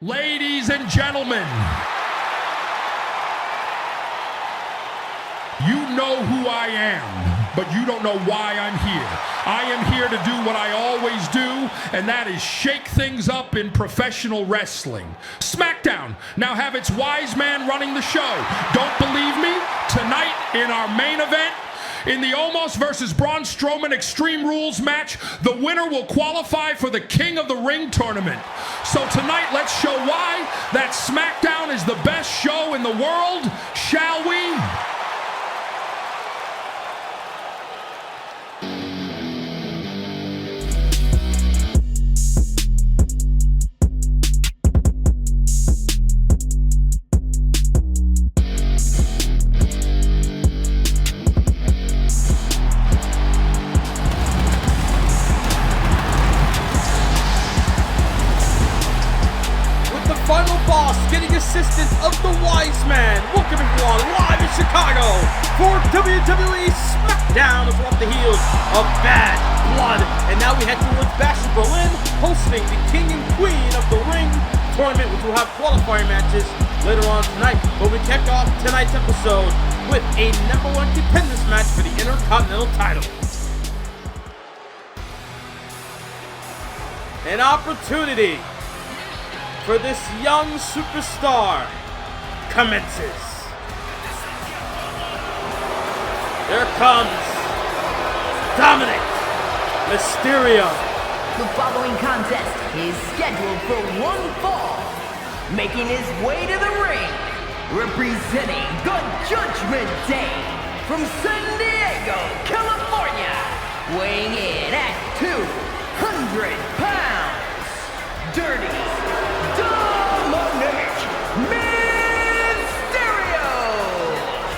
Ladies and gentlemen, you know who I am, but you don't know why I'm here. I am here to do what I always do, and that is shake things up in professional wrestling. SmackDown now have its wise man running the show. Don't believe me? Tonight in our main event, in the Omos versus Braun Strowman Extreme Rules match, the winner will qualify for the King of the Ring tournament. So tonight, let's show why that SmackDown is the best show in the world, shall we? Final boss getting assistance of the wise man. Welcome everyone live in Chicago for WWE SmackDown as we're off the heels of Bad Blood. And now we head towards Bastion, Berlin, hosting the King and Queen of the Ring tournament, which will have qualifier matches later on tonight. But we kick off tonight's episode with a #1 contenders match for the Intercontinental title. An opportunity for this young superstar commences. There comes Dominic Mysterio. The following contest is scheduled for one fall. Making his way to the ring, representing the Judgment Day from San Diego, California, weighing in at 200 pounds, Dirty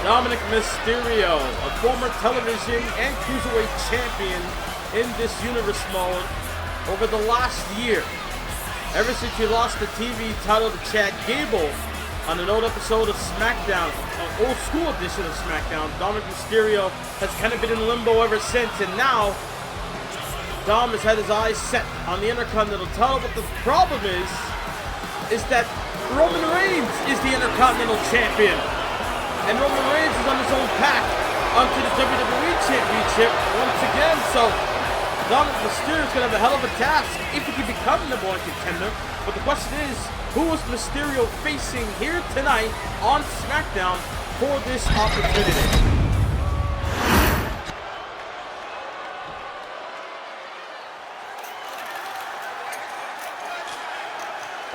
Dominic Mysterio, a former television and cruiserweight champion in this universe mode over the last year. Ever since he lost the TV title to Chad Gable on an old episode of SmackDown, an old school edition of SmackDown, Dominic Mysterio has kind of been in limbo ever since, and now Dom has had his eyes set on the Intercontinental title, but the problem is that Roman Reigns is the Intercontinental champion. And Roman Reigns is on his own path onto the WWE Championship once again. So Dominic Mysterio is going to have a hell of a task if he can become the #1 contender. But the question is, who is Mysterio facing here tonight on SmackDown for this opportunity?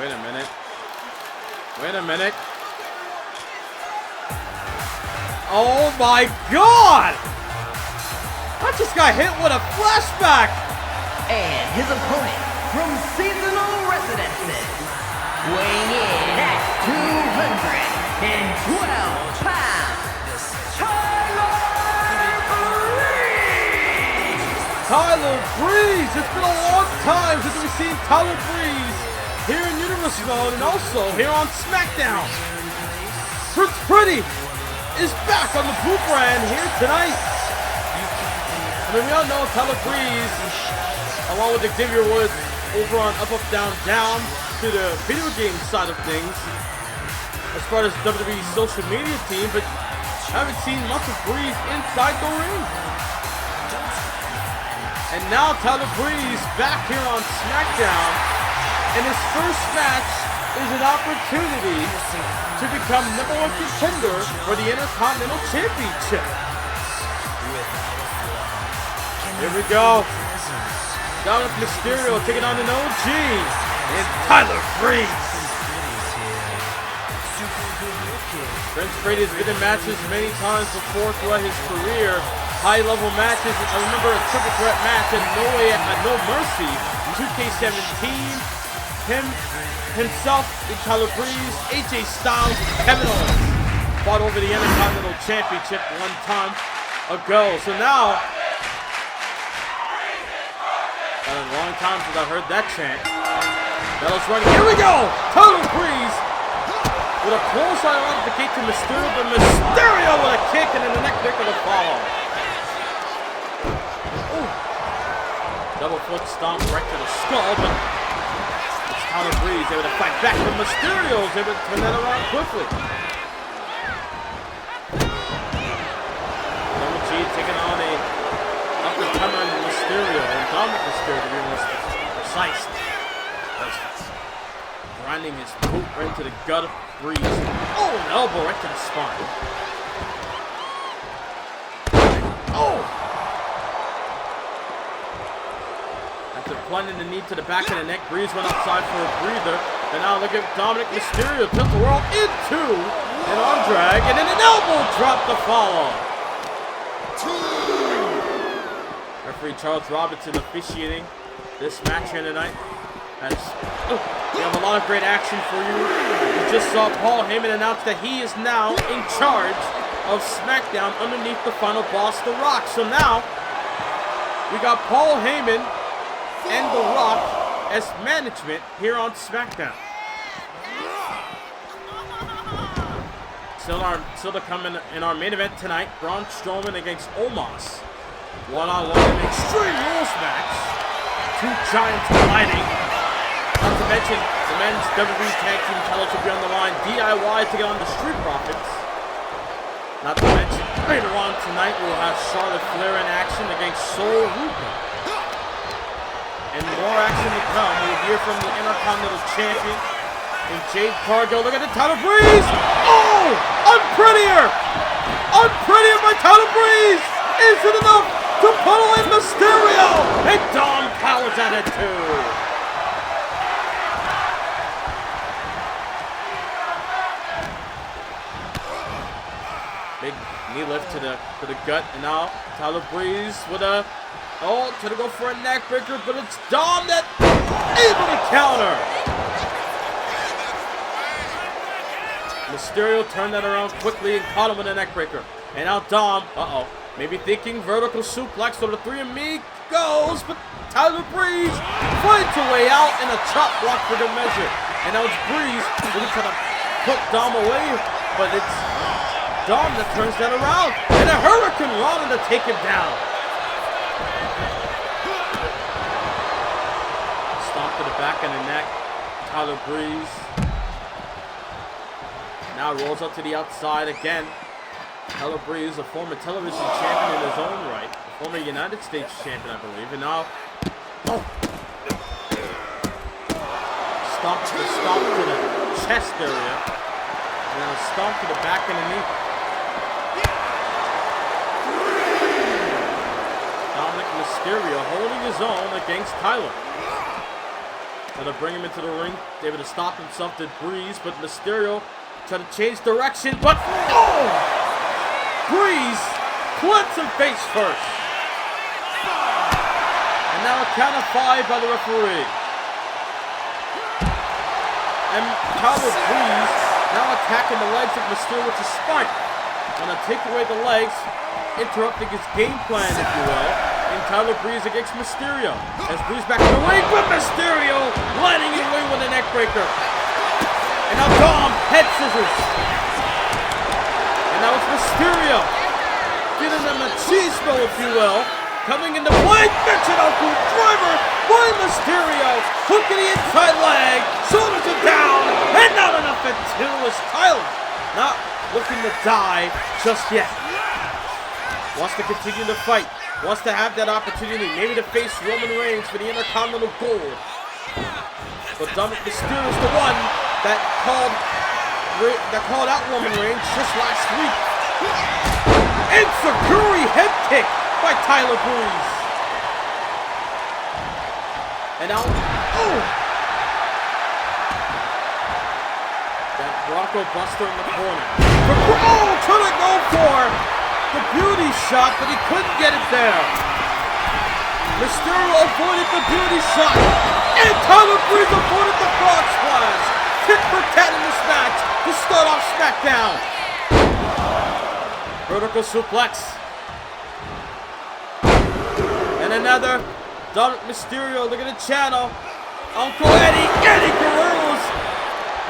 Wait a minute. Oh my God! I just got hit with a flashback! And his opponent from seasonal residences, weighing in at 212 pounds, Tyler Breeze! It's been a long time since we've seen Tyler Breeze here in Universe Mode and also here on SmackDown. Prince Pretty is back on the Blue Brand here tonight. I mean, we all know Tyler Breeze, along with Xavier Woods, over on Up, Up, Down, Down to the video game side of things, as far as WWE's social media team, but haven't seen much of Breeze inside the ring. And now Tyler Breeze back here on SmackDown, and his first match is an opportunity to become #1 contender for the Intercontinental Championship. Here we go. Dominic Mysterio taking on an OG and Tyler Breeze. Prince Brady has been in matches many times before throughout his career. High-level matches. I remember a triple threat match at No Mercy, 2K17. Himself, Tyler Breeze, AJ Styles, and Kevin Owens fought over the Intercontinental Championship one time ago. So now, been a long time since I heard that chant. Bell's running. Here we go! Tyler Breeze with a close eye on the gate to Mysterio, but Mysterio with a kick and then the neck kick with a follow. Double foot stomp right to the skull, but Tyler Breeze able to fight back, but Mysterio is able to turn that around quickly. Double G taking on a up-and-comer Mysterio, and Dominic Mysterio to be more precise. Grinding his boot right into the gut of Breeze. Oh, an elbow right to the spine. Oh! After plunging the knee to the back of the neck, Breeze went outside for a breather. And now look at Dominic Mysterio tilt the world into an arm drag, and then an elbow drop to follow. Referee Charles Robinson officiating this match here tonight. We have a lot of great action for you. We just saw Paul Heyman announce that he is now in charge of SmackDown underneath the final boss, The Rock. So now, we got Paul Heyman and The Rock as management here on SmackDown. Still to come in our main event tonight, Braun Strowman against Omos. One-on-one in Extreme Rules match. Two giants colliding. Not to mention, the men's WWE Tag Team titles will be on the line. DIY to get on the Street Profits. Not to mention, later on tonight, we'll have Charlotte Flair in action against Sol Ruca. And more action to come. We'll hear from the Intercontinental Champion and Jade Cargill. Look at the Tyler Breeze. Oh! Unprettier! Unprettier by Tyler Breeze! Is it enough to pull in Mysterio? And Dom powers at it too. Big knee lift to the gut, and now Tyler Breeze with a to go for a neck breaker, but it's Dom that able to counter. Mysterio turned that around quickly and caught him with a neck breaker. And now Dom, maybe thinking vertical suplex, so the three and me goes, but Tyler Breeze fights a way out in a chop block for good measure. And now it's Breeze really trying to put Dom away, but it's Dom that turns that around, and a Hurricane Rana to take him down. Stomp to the back of the neck, Tyler Breeze. Now rolls up to the outside again. Tyler Breeze, a former television champion in his own right, a former United States champion, I believe, and now, stomp to the chest area, and then a stomp to the back of the knee. Mysterio holding his own against Tyler. Trying to bring him into the ring, able to stop himself to Breeze, but Mysterio trying to change direction, but Breeze plants him face first. And now a count of 5 by the referee. And Tyler Breeze now attacking the legs of Mysterio with his spike. Gonna take away the legs, interrupting his game plan, if you will. And Tyler Breeze against Mysterio. As Breeze back in the ring, but Mysterio lining his way with a neck breaker. And now Dom, head scissors. And now it's Mysterio. Giving them a cheese throw, if you will. Coming into play, Michinoku driver by Mysterio. Hook to the inside leg, shoulders are down, and not enough until it's Tyler. Not looking to die just yet. Wants to continue the fight. Wants to have that opportunity, maybe to face Roman Reigns for the Intercontinental Gold. But Dominic Mysterio is the one that called out Roman Reigns just last week. Enziguri head kick by Tyler Breeze. And now, that Bronco Buster in the corner. Trying to go for the beauty shot, but he couldn't get it there. Mysterio avoided the beauty shot, and Tyler Breeze avoided the frog splash. Tit for tat in this match to start off SmackDown. Vertical suplex. And another. Dominic Mysterio, look at the channel. Uncle Eddie Guerrero's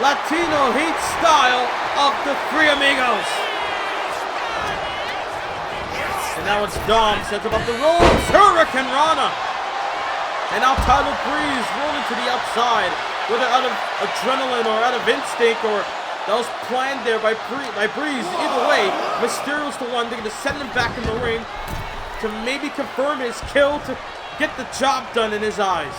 Latino heat style of the Three Amigos. And now it's Dom, sets up the ropes, Hurricane Rana. And now Tyler Breeze rolling to the outside. whether out of adrenaline or out of instinct or that was planned there by Breeze. Either way, Mysterio's the one. They're going to send him back in the ring to maybe confirm his kill, to get the job done in his eyes.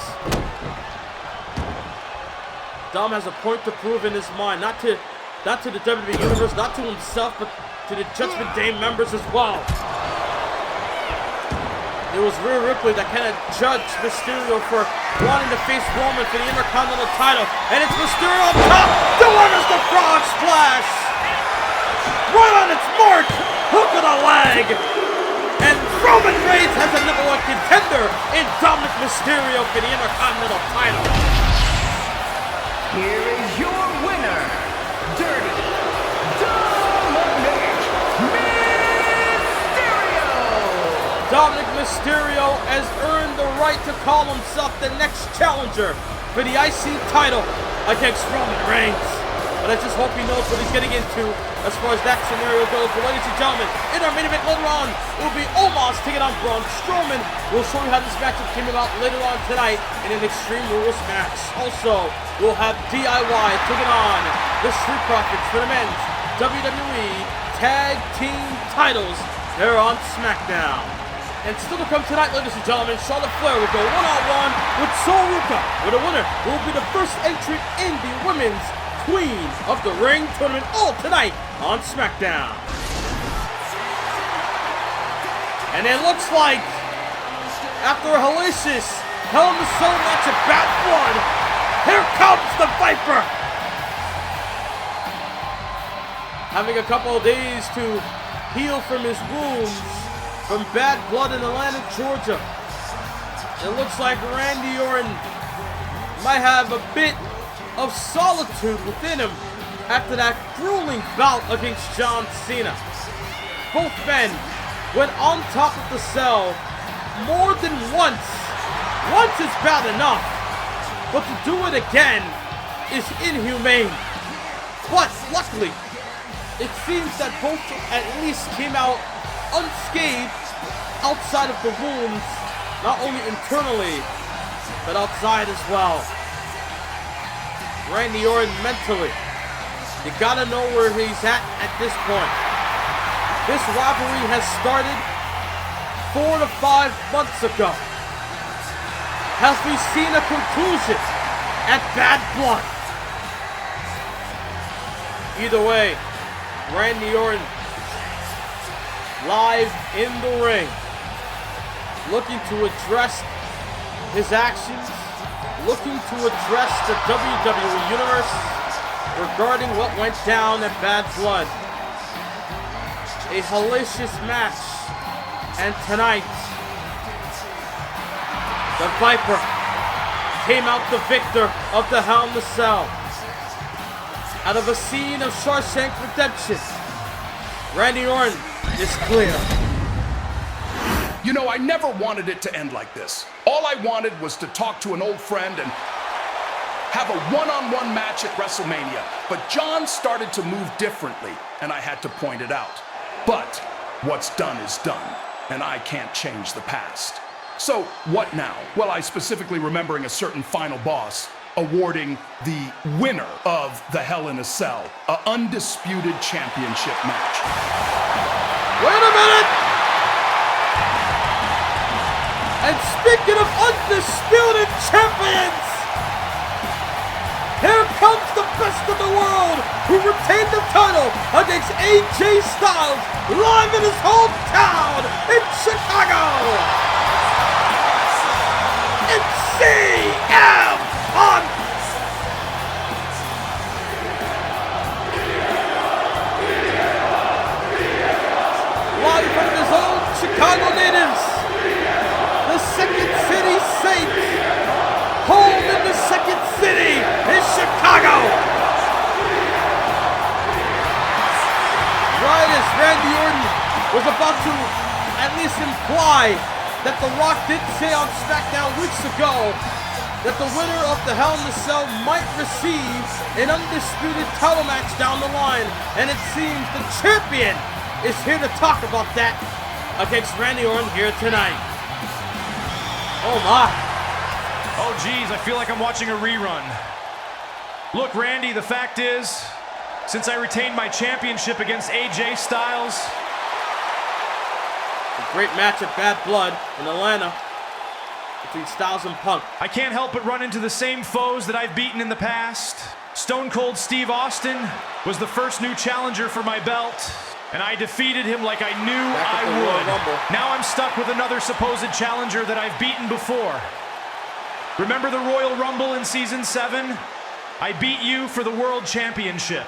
Dom has a point to prove in his mind, not to the WWE Universe, not to himself, but to the Judgment Day members as well. It was Rhea Ripley that kind of judged Mysterio for wanting to face Roman for the Intercontinental title. And it's Mysterio up top, delivers the frog splash! Right on its mark, hook of the leg! And Roman Reigns has a #1 contender in Dominic Mysterio for the Intercontinental title. Here is your winner, Dirty Dominic Mysterio! Dominic Mysterio has earned the right to call himself the next challenger for the IC title against Roman Reigns. But I just hope he knows what he's getting into as far as that scenario goes. But ladies and gentlemen, in our main event later on, it will be Omos taking on Braun Strowman. We'll show you how this matchup came about later on tonight in an Extreme Rules match. Also, we'll have DIY taking on the Street Profits for the men's WWE Tag Team titles there on SmackDown. And still to come tonight, ladies and gentlemen, Charlotte Flair will go one-on-one with Sol Ruca, where the winner will be the first entrant in the Women's Queen of the Ring tournament, all tonight on SmackDown. And it looks like, after a hellacious Hell in a Cell match of bad blood, here comes the Viper! Having a couple of days to heal from his wounds from bad blood in Atlanta, Georgia. It looks like Randy Orton might have a bit of solitude within him after that grueling bout against John Cena. Both men went on top of the cell more than once. Once is bad enough, but to do it again is inhumane. But luckily, it seems that both at least came out unscathed outside of the wounds, not only internally, but outside as well. Randy Orton mentally, you gotta know where he's at this point. This rivalry has started 4 to 5 months ago. Has we seen a conclusion at Bad Blood? Either way, Randy Orton live in the ring, looking to address his actions, looking to address the WWE Universe regarding what went down at Bad Blood. A hellacious match, and tonight, the Viper came out the victor of the Hell in the Cell. Out of a scene of Shawshank Redemption, Randy Orton is clear. You know, I never wanted it to end like this. All I wanted was to talk to an old friend and have a one-on-one match at WrestleMania. But John started to move differently, and I had to point it out. But what's done is done, and I can't change the past. So what now? Well, I specifically remembering a certain final boss awarding the winner of the Hell in a Cell an undisputed championship match. Wait a minute! And speaking of undisputed champions, here comes the best of the world who retained the title against AJ Styles live in his hometown in Chicago. It's CM Punk. Live from his own Chicago natives, the Second City Saints, home in the Second City in Chicago. Right as Randy Orton was about to at least imply that The Rock did say on SmackDown weeks ago that the winner of the Hell in the Cell might receive an undisputed title match down the line, and it seems the champion is here to talk about that against Randy Orton here tonight. Oh my. Oh geez, I feel like I'm watching a rerun. Look, Randy, the fact is, since I retained my championship against AJ Styles, a great match at Bad Blood in Atlanta between Styles and Punk. I can't help but run into the same foes that I've beaten in the past. Stone Cold Steve Austin was the first new challenger for my belt, and I defeated him like I knew I would. Now I'm stuck with another supposed challenger that I've beaten before. Remember the Royal Rumble in Season 7? I beat you for the World Championship.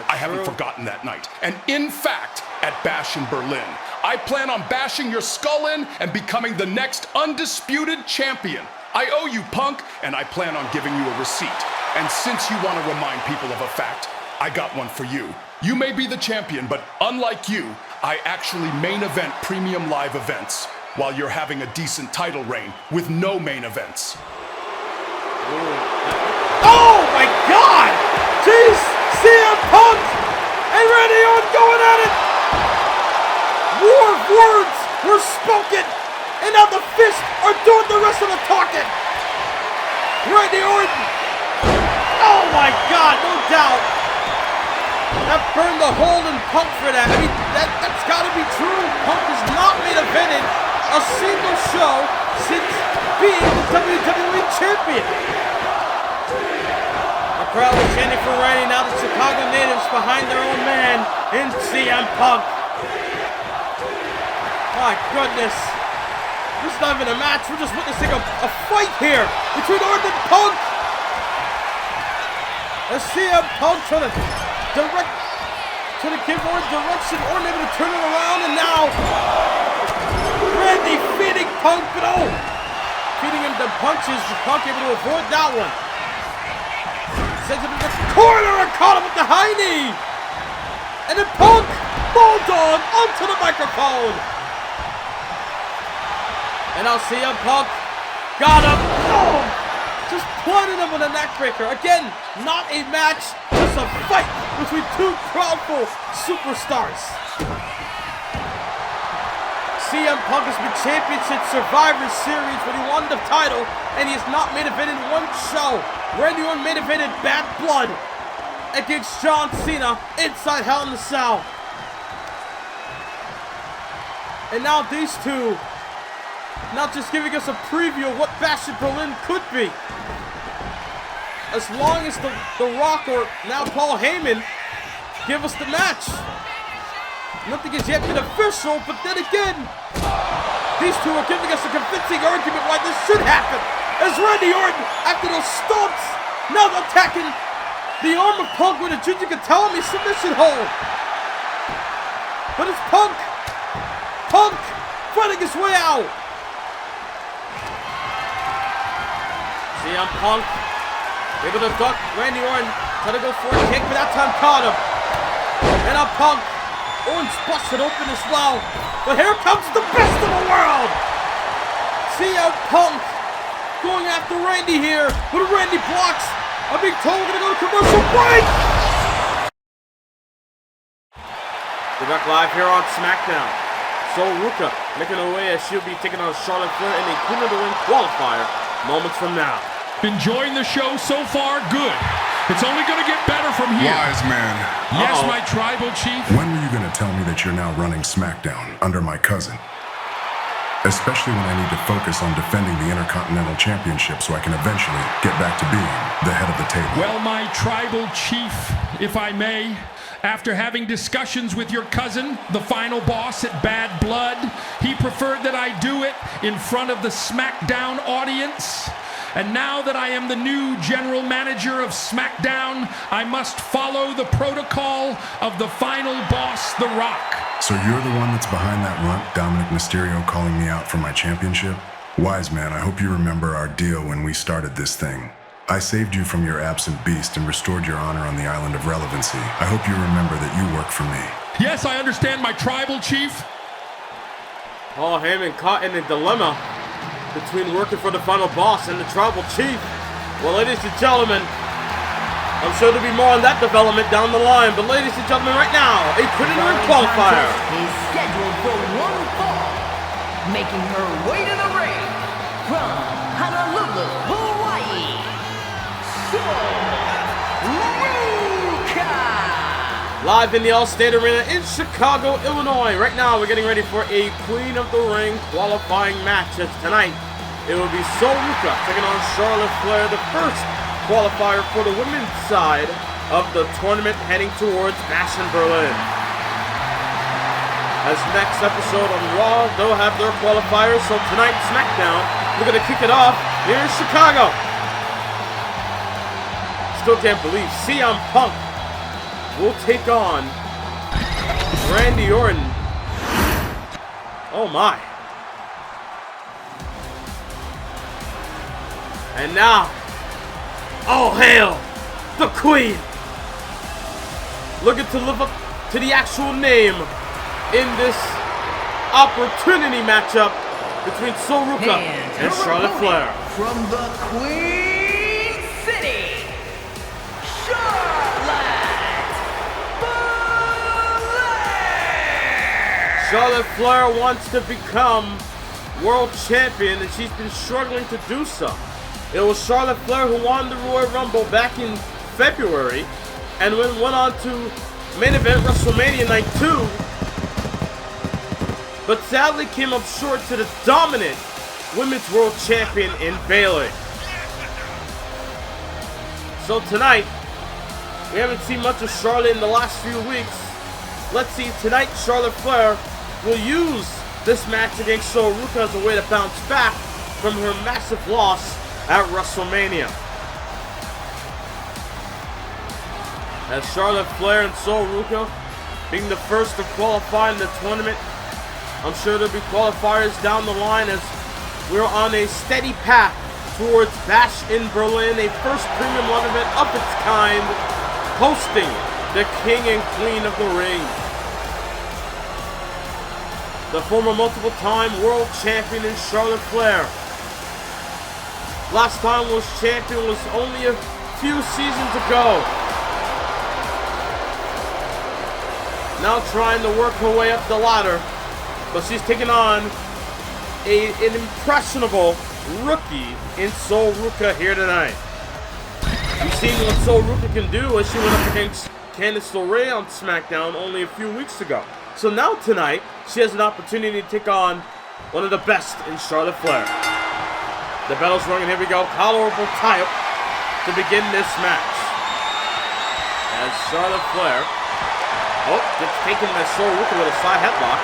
I haven't forgotten that night. And in fact, at Bash in Berlin, I plan on bashing your skull in and becoming the next undisputed champion. I owe you, Punk, and I plan on giving you a receipt. And since you want to remind people of a fact, I got one for you. You may be the champion, but unlike you, I actually main event premium live events, while you're having a decent title reign with no main events. Oh my God! Jeez! CM Punk and Randy Orton going at it! War of words were spoken, and now the fists are doing the rest of the talking. Randy Orton! Oh my God, no doubt! That burned the hole in Punk for that. I mean, that's gotta be true. Punk has not main evented a single show since being the WWE Champion. The crowd is chanting for Randy, now the Chicago natives behind their own man in CM Punk. My goodness. This is not even a match, we're just witnessing a fight here between Orton and Punk. As CM Punk trying to give Orton direction, Orton able to turn it around, and now Randy feeding Punk, but feeding him the punches, Punk able to avoid that one. Sends him to the corner and caught him with the high knee. And then Punk falls onto the microphone. And now CM Punk got him. Just planted him with a neckbreaker. Again, not a match, just a fight between two crowdful superstars. CM Punk has been champion since Survivor Series when he won the title, and he has not main evented one show. Randy Orton main evented Bad Blood against John Cena inside Hell in a Cell. And now these two, not just giving us a preview of what Bash in Berlin could be. As long as the Rock or now Paul Heyman give us the match. Nothing has yet been official, but then again, these two are giving us a convincing argument why this should happen. As Randy Orton, after those stomps, now attacking the arm of Punk with a Ginger Gatellami submission hold. But it's Punk fighting his way out. CM Punk able to duck Randy Orton, trying to go for a kick, but that time caught him. And now Punk, Orton's busted open as well. But here comes the best of the world. CM Punk going after Randy here, but Randy blocks. I'm being told we're gonna go to commercial break. We're back live here on SmackDown. Sol Ruca making her way as she'll be taking on Charlotte Flair in a Queen of the Ring qualifier moments from now. Enjoying the show so far? Good. It's only going to get better from here. Wise man. Yes, my tribal chief. When were you going to tell me that you're now running SmackDown under my cousin? Especially when I need to focus on defending the Intercontinental Championship so I can eventually get back to being the head of the table. Well, my tribal chief, if I may, after having discussions with your cousin, the final boss at Bad Blood, he preferred that I do it in front of the SmackDown audience. And now that I am the new general manager of SmackDown, I must follow the protocol of the final boss, The Rock. So you're the one that's behind that runt, Dominic Mysterio, calling me out for my championship? Wise man, I hope you remember our deal when we started this thing. I saved you from your absent beast and restored your honor on the island of relevancy. I hope you remember that you work for me. Yes, I understand, my tribal chief. Paul Heyman caught in a dilemma between working for the final boss and the tribal chief. Well, ladies and gentlemen, I'm sure there'll be more on that development down the line, but ladies and gentlemen, right now, a Queen of the Ring qualifier is scheduled for one fall. Making her way to the ring from Honolulu, Hawaii, Sol Live in the Allstate Arena in Chicago, Illinois. Right now, we're getting ready for a Queen of the Ring qualifying match. As tonight, it will be Sol Ruca taking on Charlotte Flair, the first qualifier for the women's side of the tournament heading towards Bash in Berlin. As next episode on Raw, they'll have their qualifiers. So tonight, SmackDown, we're going to kick it off here in Chicago. Still can't believe CM Punk will take on Randy Orton. Oh my. And now, all hail the Queen. Looking to live up to the actual name in this opportunity matchup between Sol Ruca and Charlotte Flair. From the Queen City, Charlotte Flair wants to become world champion, and she's been struggling to do so. It was Charlotte Flair who won the Royal Rumble back in February, and went on to main event WrestleMania Night 2, but sadly came up short to the dominant Women's World Champion in Bayley. So tonight, we haven't seen much of Charlotte in the last few weeks. Let's see, tonight Charlotte Flair will use this match against Sol Ruca as a way to bounce back from her massive loss at WrestleMania. As Charlotte Flair and Sol Ruca being the first to qualify in the tournament, I'm sure there'll be qualifiers down the line as we're on a steady path towards Bash in Berlin, a first premium live event of its kind, hosting the King and Queen of the Ring. The former multiple-time world champion in Charlotte Flair. Last time was champion was only a few seasons ago. Now trying to work her way up the ladder, but she's taking on an impressionable rookie in Sol Ruca here tonight. We've seen what Sol Ruca can do as she went up against Candice LeRae on SmackDown only a few weeks ago. So now tonight, she has an opportunity to take on one of the best in Charlotte Flair. The bell's ringing, here we go. Tolerable tie-up to begin this match. As Charlotte Flair, gets taken by Sol Ruca with a side headlock.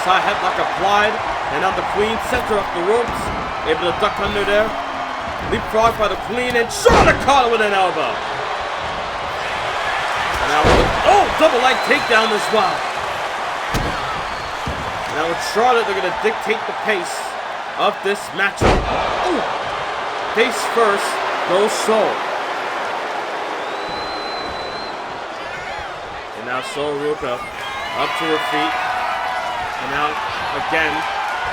Side headlock applied, and now the Queen sends her up the ropes. Able to duck under there. Leapfrog by the Queen, and Charlotte caught her with an elbow. And now, double leg takedown as well. Now with Charlotte, they're going to dictate the pace of this matchup. Face first goes Sol. And now Sol Ruca up to her feet. And now, again,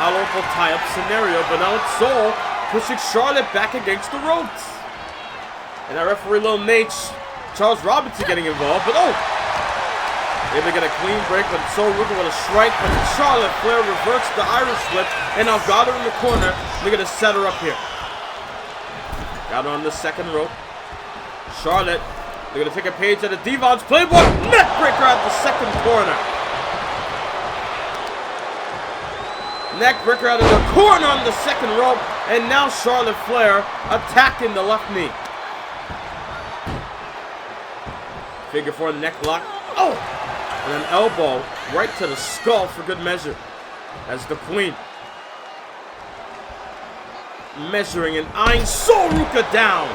powerful tie-up scenario, but now it's Sol pushing Charlotte back against the ropes. And our referee, Lil Nate, Charles Robinson getting involved, but able to get a clean break, but Sol Ruca with a strike, but Charlotte Flair reverts the Irish whip, and now got her in the corner. They're going to set her up here. Got her on the second rope. Charlotte, they're going to take a page out of Devon's playbook. Neck breaker at the second corner. Neck breaker out of the corner on the second rope, and now Charlotte Flair attacking the left knee. Figure 4 neck lock. And an elbow right to the skull for good measure. As the Queen measuring and eyeing Sol Ruca down.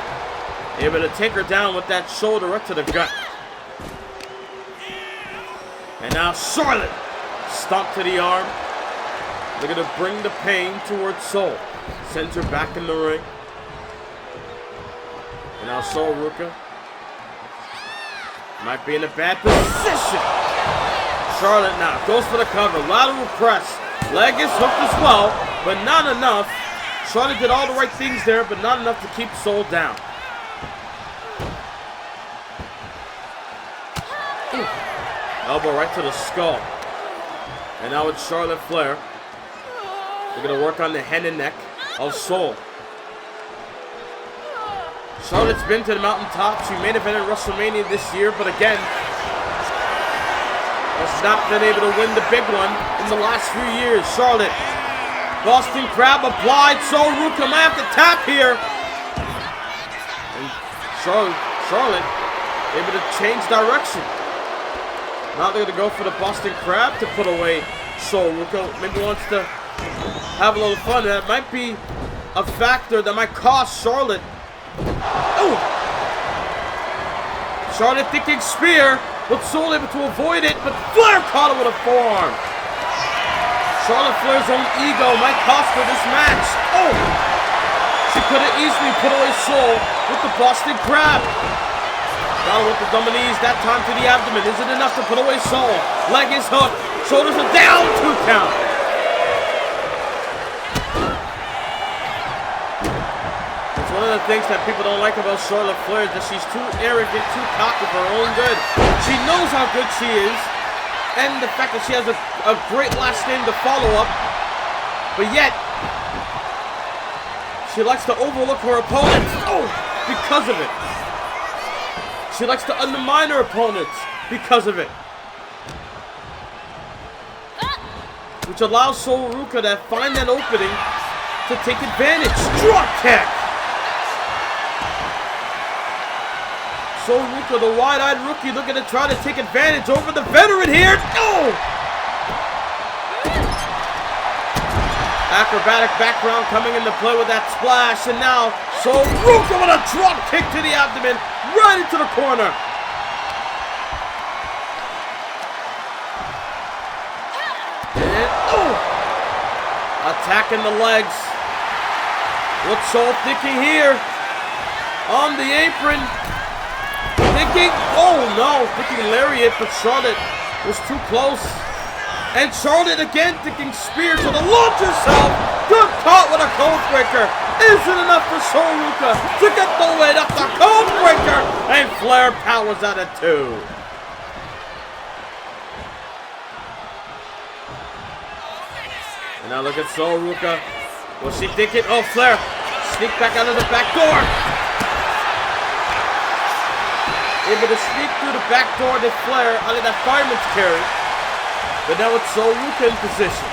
Able to take her down with that shoulder right to the gut. And now Charlotte stomp to the arm. They're going to bring the pain towards Sol. Sends her back in the ring. And now Sol Ruca might be in a bad position. Charlotte now goes for the cover. Lateral press. Leg is hooked as well, but not enough. Charlotte did all the right things there, but not enough to keep Sol down. Elbow right to the skull. And now it's Charlotte Flair. They're going to work on the head and neck of Sol. Charlotte's been to the mountaintop. She main evented WrestleMania this year, but again, has not been able to win the big one in the last few years. Charlotte. Boston Crab applied. Sol Ruca might have to tap here. And Charlotte able to change direction. Now they're going to go for the Boston Crab to put away Sol Ruca. Maybe wants to have a little fun. That might be a factor that might cost Charlotte. Oh! Charlotte thinking spear, but Sol able to avoid it, but Flair caught it with a forearm. Charlotte Flair's own ego might cost her this match. Oh! She could have easily put away Sol with the Boston Crab. Got her with the double knees, that time to the abdomen. Is it enough to put away Sol? Leg is hooked. Shoulders are down, 2 count. It's one of the things that people don't like about Charlotte Flair is that she's too arrogant, too cocky for her own good. She knows how good she is. And the fact that she has a great last name to follow up, but yet she likes to overlook her opponents. Oh, because of it. She likes to undermine her opponents because of it, which allows Sol Ruca to find that opening to take advantage. Drop kick. Sol Ruca, the wide-eyed rookie, looking to try to take advantage over the veteran here. No! Acrobatic background coming into play with that splash, and now Sol Ruca with a drop kick to the abdomen, right into the corner. And attacking the legs. What's Sol thinking here? On the apron. Thinking, oh no, thinking lariat, but Charlotte was too close. And Charlotte again thinking spear to the launch herself. Good caught with a code breaker. Isn't enough for Sol Ruca to get the weight up the code breaker. And Flair powers out at 2. And now look at Sol Ruca. What's she thinking? Oh, Flair, sneak back out of the back door. Able to sneak through the back door to Flair out of that fireman's carry. But now it's Sol Ruca in position.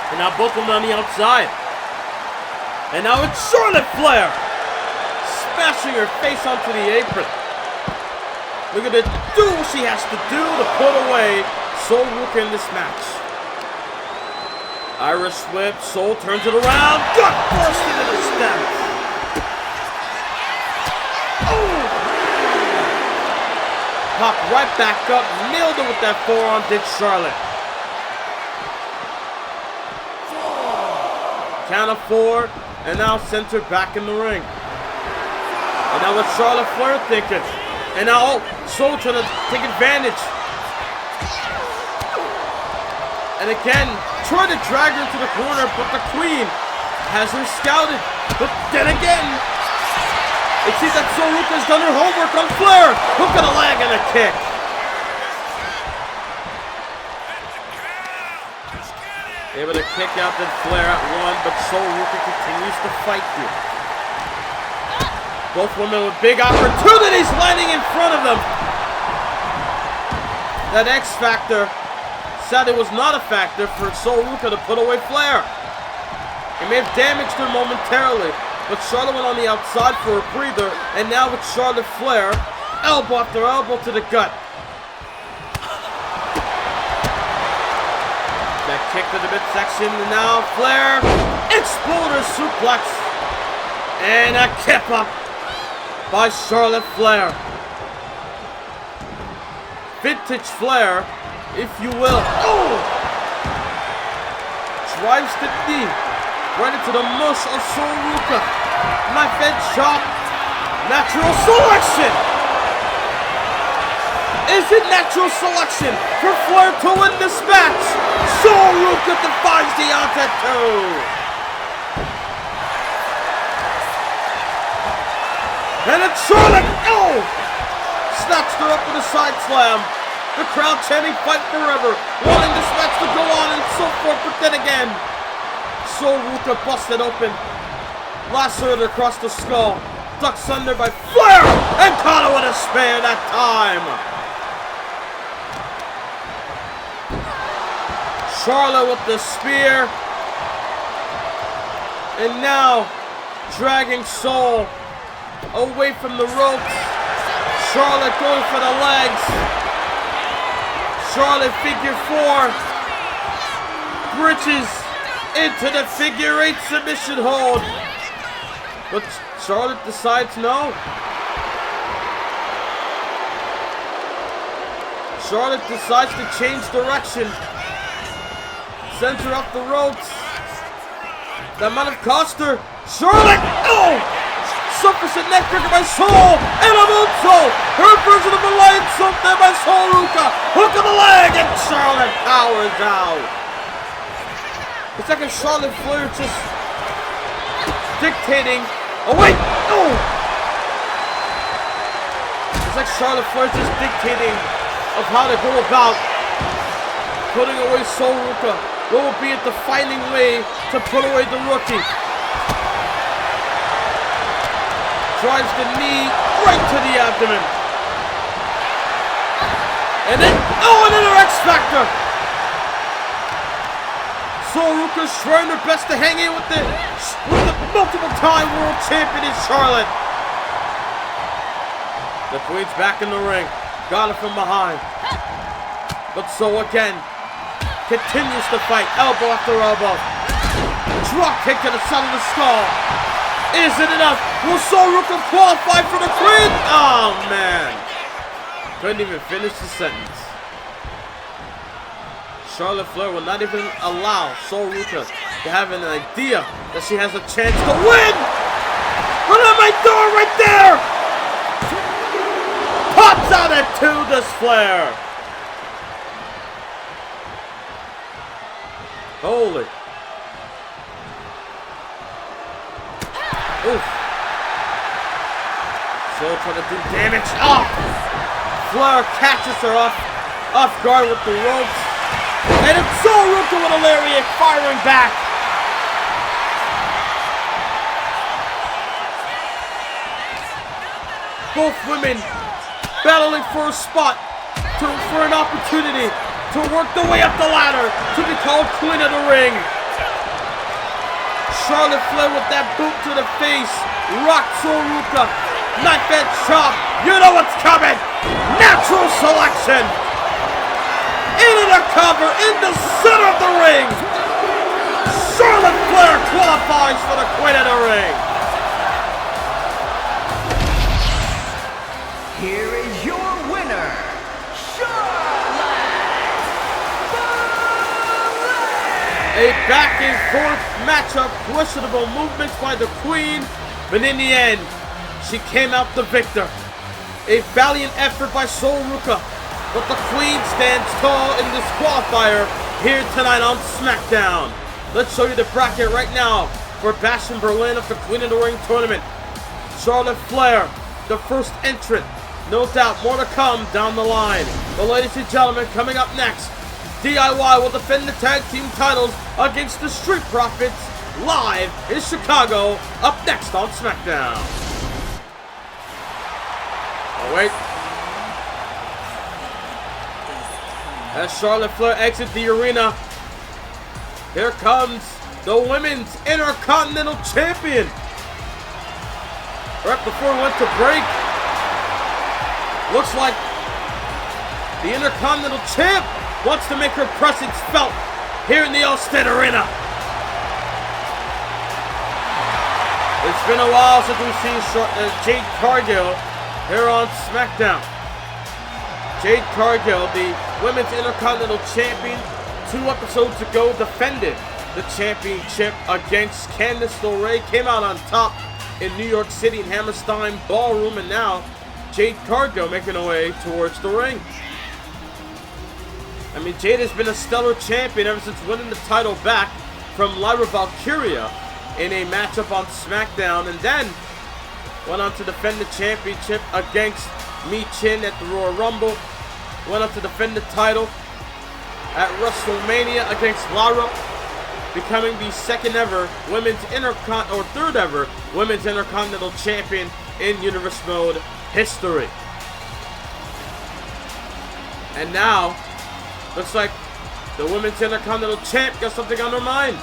And now both of them on the outside. And now it's Charlotte Flair smashing her face onto the apron. Look at it, do what she has to do to put away Sol Ruca in this match. Irish whip, Sol turns it around, gut burst into the steps. Oh! Popped right back up, nailed it with that forearm, did Charlotte. Count of 4, and now sends her back in the ring. And now what's Charlotte Flair thinking? And now, Sol trying to take advantage. And again, trying to drag her into the corner, but the Queen has her scouted. But then again, it seems that Sol Ruca's done her homework on Flair. Hook of the leg and a kick. Able to kick out then Flair at 1, but Sol Ruca continues to fight here. Both women with big opportunities landing in front of them. That X factor sadly was not a factor for Sol Ruca to put away Flair. It may have damaged her momentarily, but Charlotte went on the outside for a breather, and now with Charlotte Flair, elbow after elbow to the gut. That kick to the midsection, and now Flair, exploder suplex, and a kip up by Charlotte Flair. Vintage Flair, if you will. Oh! Drives the knee right into the mush of Sol Ruca. Knife edge chop. Natural selection. Is it natural selection for Flair to win this match? Sol Ruca defies the odds at 2. And it's Charlotte, oh! Snatched her up with a side slam. The crowd chanting fight forever, wanting this match to go on and so forth, but then again, Sol Ruca busted open, lacerated across the skull, ducks under by Flair, and caught it with a spear that time. Charlotte with the spear, and now dragging Sol away from the ropes. Charlotte going for the legs. Charlotte figure 4. Bridges into the figure 8 submission hold. But Charlotte decides no. Charlotte decides to change direction. Sends her up the ropes. That might have cost her. Charlotte! Oh! Suffers a neckbreaker by Sol, and a moonsault! Her version of a lion salt there by Sol Ruca! Hook of the leg, and Charlotte powers out! It's like a Charlotte Flair just dictating. Oh wait! No! It's like Charlotte Flair just dictating of how to go about putting away Sol Ruca. What will be a defining way to put away the rookie? Drives the knee right to the abdomen. And then, oh, another X Factor! Sol Ruca's trying her best to hang in with the multiple-time world champion in Charlotte. The Queen's back in the ring. Got it from behind. But Sol again continues to fight, elbow after elbow. Drop kick to the side of the skull. Is it enough? Will Sol Ruca qualify for the Queen? Oh, man. Couldn't even finish the sentence. Charlotte Flair will not even allow Sol Ruca to have an idea that she has a chance to win. Look at my door right there. Pops out at 2, this Flair. Holy. Oof. Sol trying to do damage. Oh! Flair catches her off guard with the ropes. And it's Sol Ruca with a lariat firing back. Both women battling for a spot, for an opportunity to work their way up the ladder to be called Queen of the Ring. Charlotte Flair with that boot to the face. Rock Sol Ruca. Knife edge chop. You know what's coming. Natural selection. Into the cover. In the center of the ring. Charlotte Flair qualifies for the Queen of the Ring. Here is your winner, Charlotte Flair. A back and forth matchup, questionable movements by the Queen, but in the end, she came out the victor. A valiant effort by Sol Ruca, but the Queen stands tall in this qualifier here tonight on SmackDown. Let's show you the bracket right now for Bash in Berlin of the Queen of the Ring tournament. Charlotte Flair, the first entrant. No doubt more to come down the line. But ladies and gentlemen, coming up next, DIY will defend the tag team titles against the Street Profits live in Chicago. Up next on SmackDown. Oh wait. As Charlotte Flair exits the arena, here comes the Women's Intercontinental Champion. Right before we went to break, looks like the Intercontinental Champ wants to make her presence felt here in the Allstate Arena. It's been a while since we've seen Jade Cargill here on SmackDown. Jade Cargill, the Women's Intercontinental Champion, 2 episodes ago defended the championship against Candice LeRae, came out on top in New York City in Hammerstein Ballroom, and now Jade Cargill making her way towards the ring. I mean, Jade has been a stellar champion ever since winning the title back from Lyra Valkyria in a matchup on SmackDown, and then went on to defend the championship against Mi Chin at the Royal Rumble. went up to defend the title at WrestleMania against Lara, becoming the third ever women's Intercontinental Champion in Universe Mode history. And now, looks like the Women's Intercontinental Champ got something on her mind.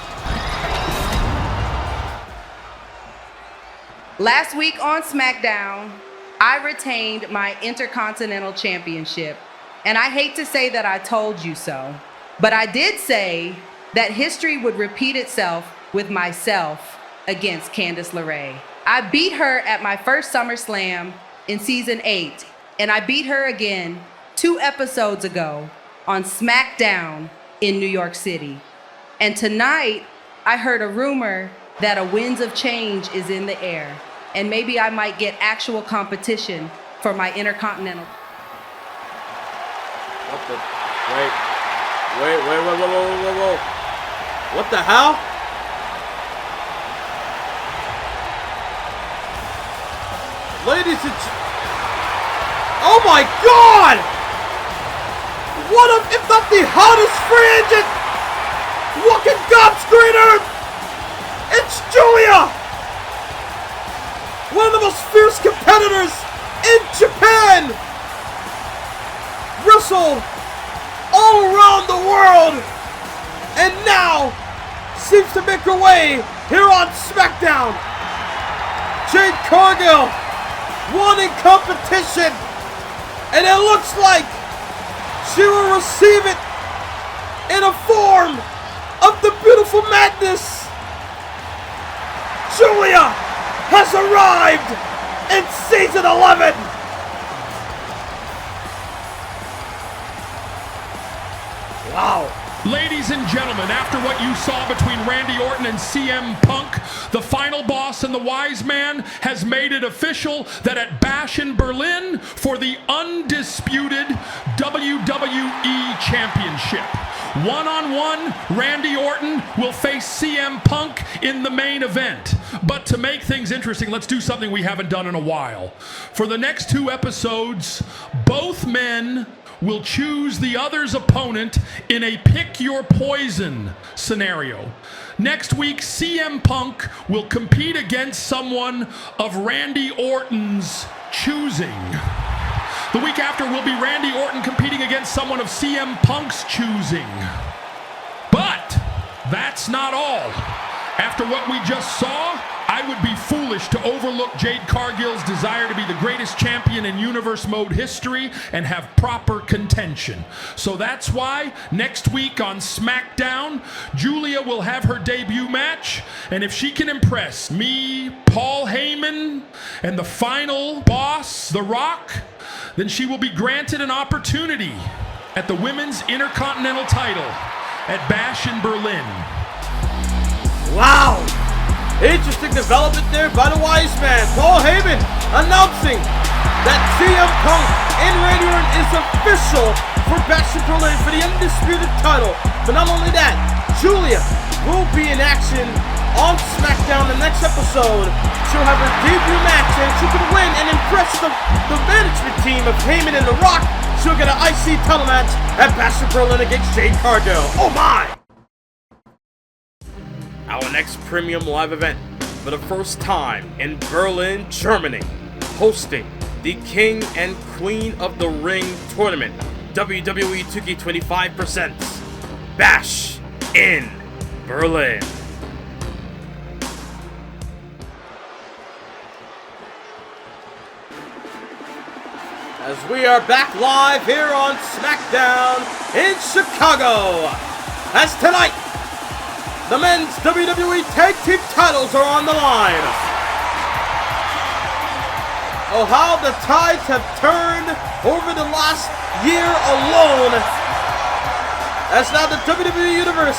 Last week on SmackDown, I retained my Intercontinental Championship. And I hate to say that I told you so, but I did say that history would repeat itself with myself against Candice LeRae. I beat her at my first SummerSlam in season 8, and I beat her again 2 episodes ago on SmackDown in New York City. And tonight, I heard a rumor that a winds of change is in the air, and maybe I might get actual competition for my Intercontinental. What the? Whoa. What the hell? Ladies and oh my God! What if not the hottest free agent walking gobscreen earth? It's Julia! One of the most fierce competitors in Japan! Wrestled all around the world, and now seems to make her way here on SmackDown. Jade Cargill won in competition, and it looks like she will receive it in a form of the beautiful madness. Julia has arrived in season 11. Wow. Ladies and gentlemen, after what you saw between Randy Orton and CM Punk, the final boss and the wise man has made it official that at Bash in Berlin for the undisputed WWE Championship, one-on-one, Randy Orton will face CM Punk in the main event. But to make things interesting, let's do something we haven't done in a while. For the next 2 episodes, both men will choose the other's opponent in a pick your poison scenario. Next week, CM Punk will compete against someone of Randy Orton's choosing. The week after will be Randy Orton competing against someone of CM Punk's choosing. But that's not all. After what we just saw, I would be foolish to overlook Jade Cargill's desire to be the greatest champion in Universe Mode history and have proper contention. So that's why next week on SmackDown, Julia will have her debut match, and if she can impress me, Paul Heyman, and the final boss, The Rock, then she will be granted an opportunity at the Women's Intercontinental title at Bash in Berlin. Wow! Interesting development there by the wise man, Paul Heyman, announcing that CM Punk and Randy Orton is official for Bash in Berlin for the undisputed title. But not only that, Julia will be in action on SmackDown the next episode. She'll have her debut match, and she can win and impress the management team of Heyman and The Rock. She'll get an IC title match at Bash in Berlin against Jade Cargill. Oh my! Our next premium live event, for the first time in Berlin, Germany, hosting the King and Queen of the Ring tournament, WWE 2K25 presents Bash in Berlin. As we are back live here on SmackDown in Chicago, as tonight, the men's WWE Tag Team titles are on the line. Oh, how the tides have turned over the last year alone. As now the WWE Universe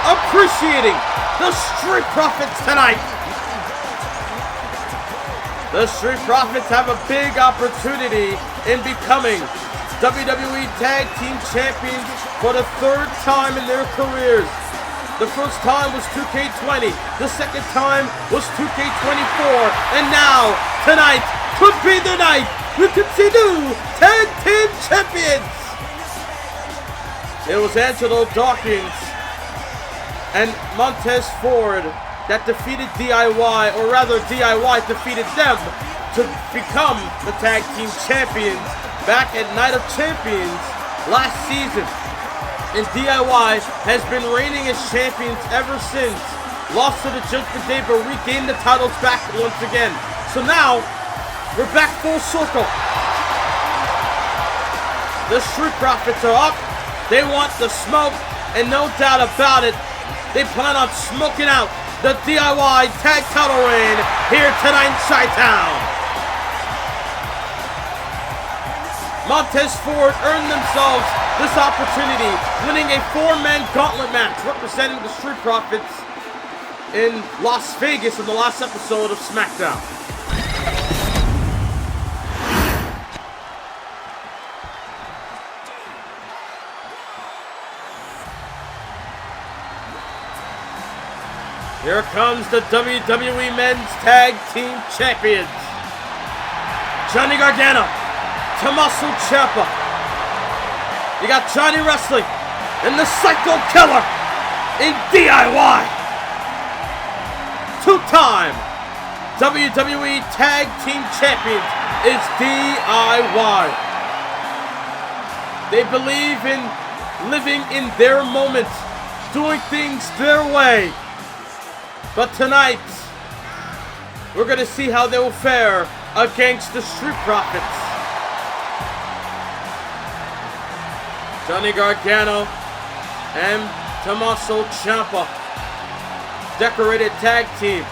appreciating the Street Profits tonight. The Street Profits have a big opportunity in becoming WWE Tag Team Champions for the 3rd time in their careers. The first time was 2K20, the second time was 2K24, and now, tonight, could be the night we could see new Tag Team Champions! It was Angelo Dawkins and Montez Ford that defeated DIY, or rather DIY defeated them to become the tag team champions back at Night of Champions last season. And DIY has been reigning as champions ever since. Lost to the Judgment Day, but regained the titles back once again. So now, we're back full circle. The Street Profits are up. They want the smoke, and no doubt about it, they plan on smoking out the DIY tag title reign here tonight in Chi-Town. Montez Ford earned themselves this opportunity, winning a 4-man gauntlet match representing the Street Profits in Las Vegas in the last episode of SmackDown. Here comes the WWE Men's Tag Team Champions. Johnny Gargano, Tommaso Ciampa. You got Johnny Wrestling and the Psycho Killer in DIY. Two-time WWE Tag Team Champions is DIY. They believe in living in their moment, doing things their way. But tonight, we're going to see how they will fare against the Street Profits. Johnny Gargano and Tommaso Ciampa, decorated tag team.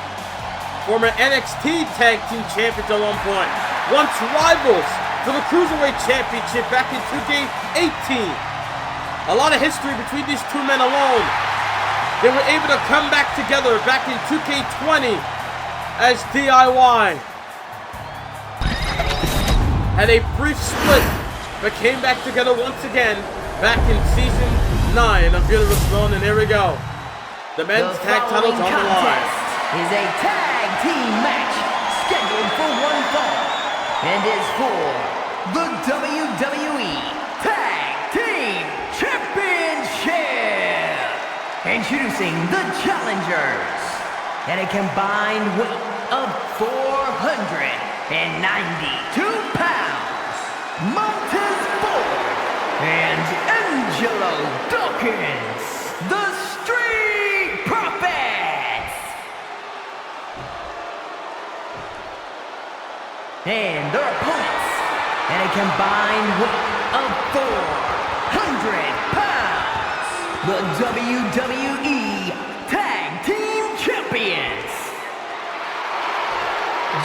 Former NXT tag team champions at one point. Once rivals for the Cruiserweight Championship back in 2K18. A lot of history between these two men alone. They were able to come back together back in 2K20 as DIY. Had a brief split, but came back together once again back in Season 9 of Universe Run, and here we go. The men's tag titles on the line. Is a tag team match scheduled for one fall and is for the WWE Tag Team Championship. Introducing the challengers at a combined weight of 492 pounds, Montez Ford and Angelo Dawkins, the Street Profits. And their opponents at a combined weight of 400 pounds. The WWE Tag Team Champions,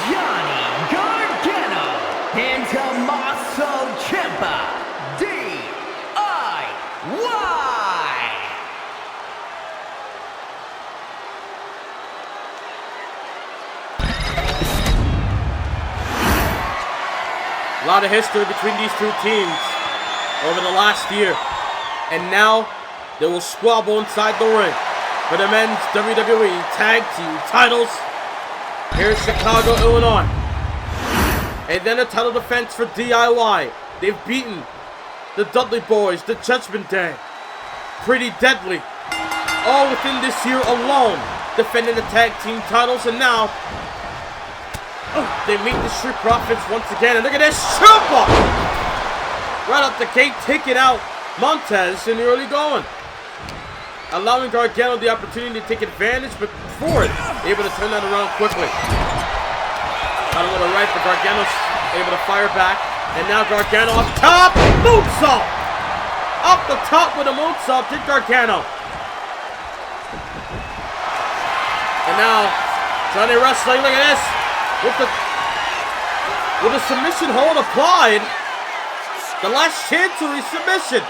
Johnny Gargano and Tommaso Ciampa, DIY. A lot of history between these two teams over the last year. And now, they will squabble inside the ring for the men's WWE Tag Team titles here in Chicago, Illinois. And then a title defense for DIY. They've beaten the Dudley Boys, the Judgment Day. Pretty deadly. All within this year alone, defending the tag team titles. And now, they meet the Street Profits once again. And look at this, Ciampa! Right up the gate, taking out Montez in the early going. Allowing Gargano the opportunity to take advantage, but Ford able to turn that around quickly. Got a little right, but Gargano's able to fire back. And now Gargano up top, moonsault! Up the top with a moonsault, did Gargano. And now, Johnny Wrestling, look at this. With the submission hold applied. The last chancery submission.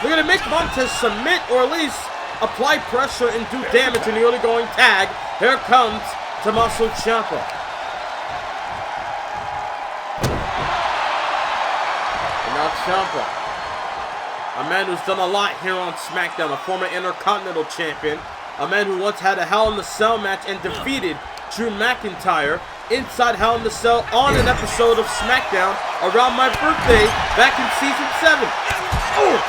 We're going to make Montez submit, or at least apply pressure and do damage in the early going tag. Here comes Tommaso Ciampa. And now Ciampa, a man who's done a lot here on SmackDown, a former Intercontinental Champion, a man who once had a Hell in the Cell match and defeated Drew McIntyre inside Hell in the Cell on an episode of SmackDown around my birthday back in Season 7. Oh!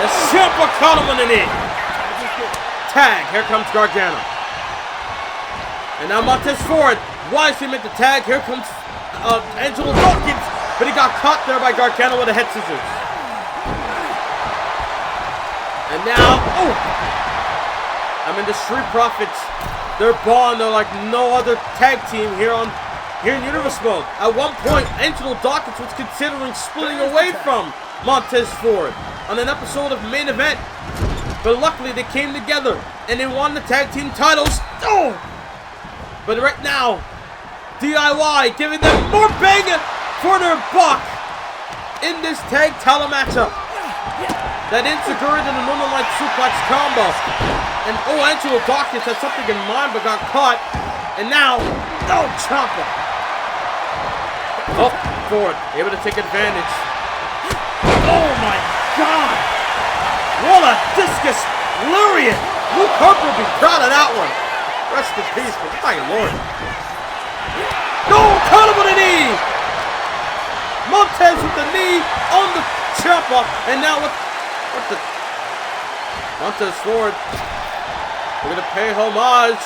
As Ciampa caught him on the knee. Tag. Here comes Gargano. And now Montez Ford wisely meant to tag. Here comes Angelo Dawkins. But he got caught there by Gargano with a head scissors. And now, the Street Profits, they're bond. They're like no other tag team here in Universe Mode. At one point, Angelo Dawkins was considering splitting away from Montez Ford on an episode of Main Event. But luckily, they came together and they won the tag team titles. But right now, DIY giving them more bang for their buck in this tag title matchup. That Insecurity and the Northern Light Suplex combo. And Angelo Dawkins had something in mind but got caught. And now, Ciampa. Ford able to take advantage. Oh my God! What a discus lariat! Luke Harper would be proud of that one. Rest in peace, but my lord. No, caught him with a knee! Montez with the knee on the Ciampa, and now what the Montez Ford. We're gonna pay homage.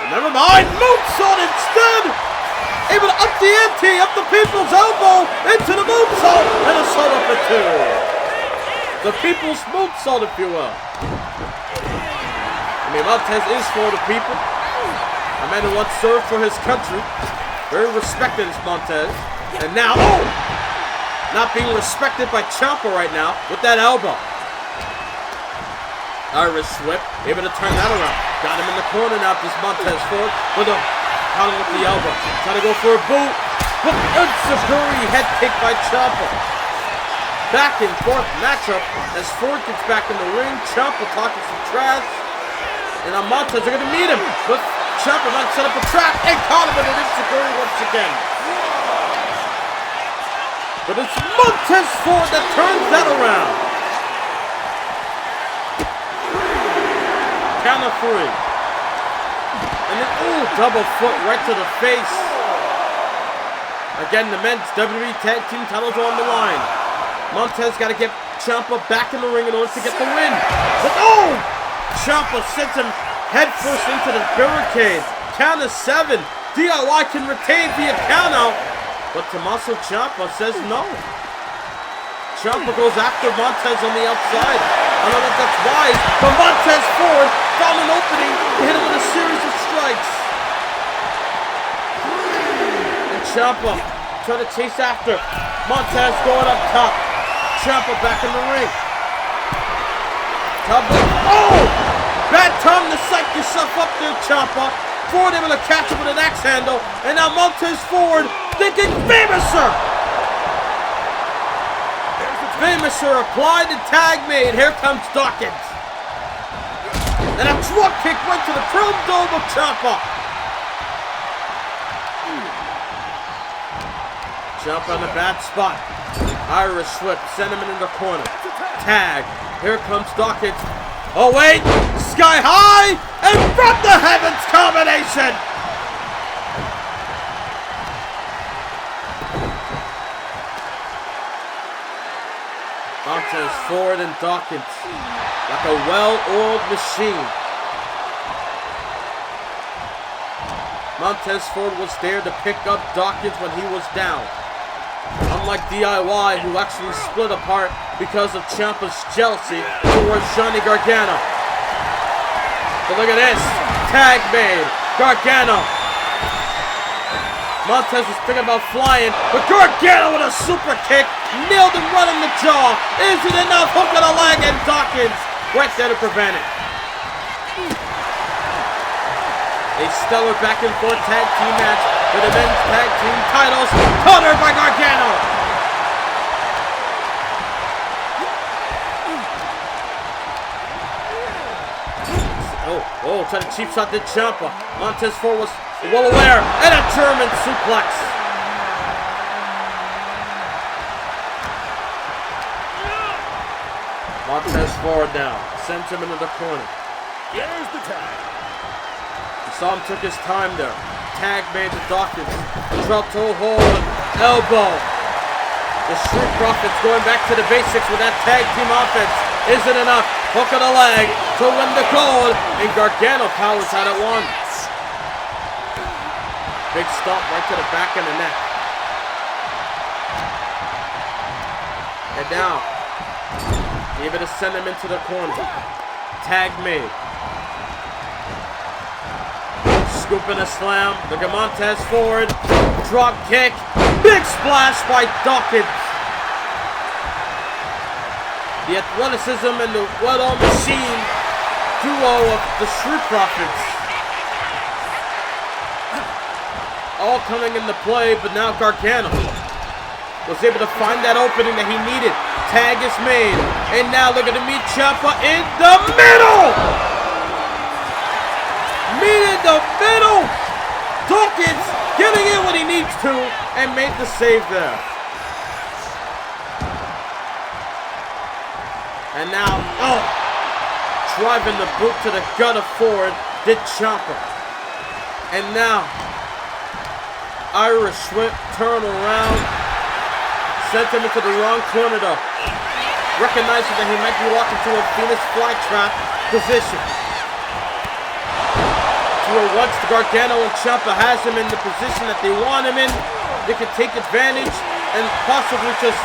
Never mind, moonsault instead! Able to up the ante, up the people's elbow, into the moonsault, and a soda for two. The people's moonsault, if you will. Montez is for the people. A man who once served for his country. Very respected is Montez. And now, not being respected by Ciampa right now with that elbow. Irish whip, able to turn that around. Got him in the corner now, this Montez Ford with a counter with the elbow. Trying to go for a boot. But Insecurity head kick by Ciampa. Back and forth matchup as Ford gets back in the ring. Ciampa talking some trash. And now Montez are going to meet him. But Ciampa might set up a trap and caught him with an Insecurity once again. But it's Montez Ford that turns that around. Count of three. And then, double foot right to the face. Again, the men's WWE Tag Team titles are on the line. Montez got to get Ciampa back in the ring in order to get the win. But Ciampa sends him head first into the barricade. Count of 7. DIY can retain via count out. But Tommaso Ciampa says no. Ciampa goes after Montez on the outside. I don't know if that's wise, but Montez Ford found an opening to hit him with a series of strikes. And Ciampa trying to chase after. Montez going up top. Ciampa back in the ring. Bad time to psych yourself up there, Ciampa. Ford able to catch him with an axe handle. And now Montez Ford thinking Famouser. Famouser applied the tag made. Here comes Dawkins. And a drop kick went to the chrome dome of Ciampa. Ciampa in a bad spot. Irish whip, send him in the corner. Tag. Here comes Dawkins. Oh wait, sky high and from the heavens combination. Montez Ford and Dawkins like a well-oiled machine. Montez Ford was there to pick up Dawkins when he was down. Unlike DIY, who actually split apart because of Ciampa's jealousy towards Johnny Gargano. But look at this. Tag made. Gargano. Montez was thinking about flying, but Gargano with a super kick. Nailed him right in the jaw. Is it enough? Hook on the leg, and Dawkins right there to prevent it. A stellar back and forth tag team match for the men's tag team titles. Countered by Gargano. Trying to cheap shot to Ciampa. Montez Ford was well aware. And a German suplex. Montez Ford now. Sends him into the corner. Here's the tag. You saw him took his time there. Tag made to Dawkins. Drop toe hold. Elbow. The Street Profits going back to the basics with that tag team offense. isn't enough. Hook of the leg to win the gold, and Gargano powers out at one. Big stomp right to the back of the neck. And now, able to send him into the corner. Tag made. Scooping a slam. Look at Montez forward. Drop kick. Big splash by Dawkins. The athleticism and the well-oiled machine duo of the Street Profits. All coming into play, but now Gargano was able to find that opening that he needed. Tag is made. And now look at the meat chopper in the middle! Meat in the middle! Dawkins getting in when he needs to and made the save there. And now, driving the boot to the gutter forward, did Ciampa. And now, Irish whip, turn around, sent him into the wrong corner though. Recognizing that he might be walking to a Venus flytrap position. To where once Gargano and Ciampa has him in the position that they want him in, they can take advantage and possibly just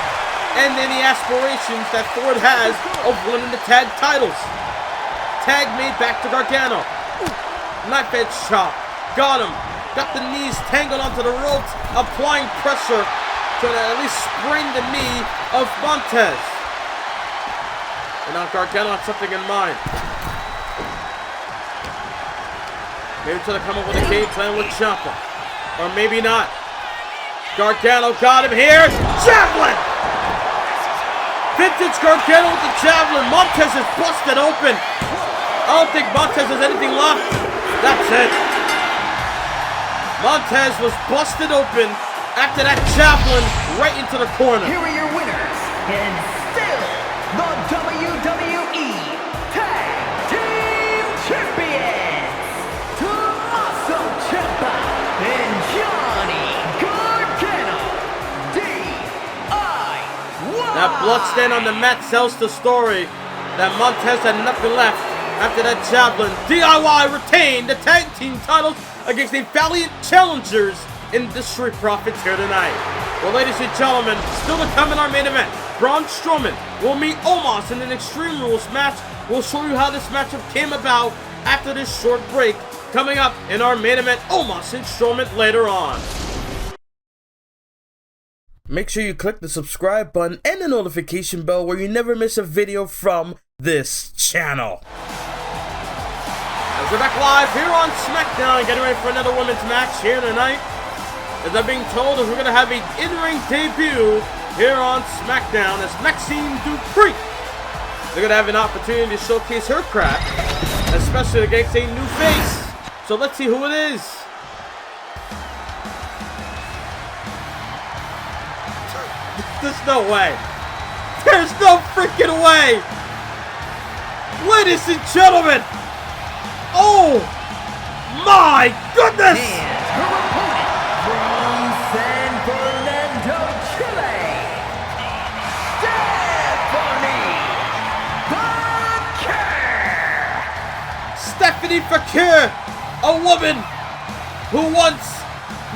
end any aspirations that Ford has of winning the tag titles. Tag made back to Gargano. Knife edge chop. Got him. Got the knees tangled onto the ropes, applying pressure to at least sprain the knee of Montez. And now Gargano had something in mind. Maybe trying to come up with a game plan with Ciampa. Or maybe not. Gargano got him here. Javelin! Vintage Gargano with the javelin. Montez is busted open. I don't think Montez has anything left. That's it. Montez was busted open after that javelin right into the corner. Here are your winners, and still the WWE Tag Team Champions, Tommaso Ciampa and Johnny Gargano. DIY. That bloodstain on the mat tells the story that Montez had nothing left after that javelin. DIY retained the tag team titles against the valiant challengers in the Street Profits here tonight. Well, ladies and gentlemen, still to come in our main event, Braun Strowman will meet Omos in an Extreme Rules match. We'll show you how this matchup came about after this short break. Coming up in our main event, Omos and Strowman later on. Make sure you click the subscribe button and the notification bell where you never miss a video from this channel. As we're back live here on SmackDown, getting ready for another women's match here tonight. As I'm being told, we're going to have an in-ring debut here on SmackDown as Maxine Dupree. They're going to have an opportunity to showcase her craft, especially against a new face. So let's see who it is. There's no way. There's no freaking way. Ladies and gentlemen. Oh my goodness! And her opponent from San Fernando, Chile, Stephanie Vaquer, a woman who once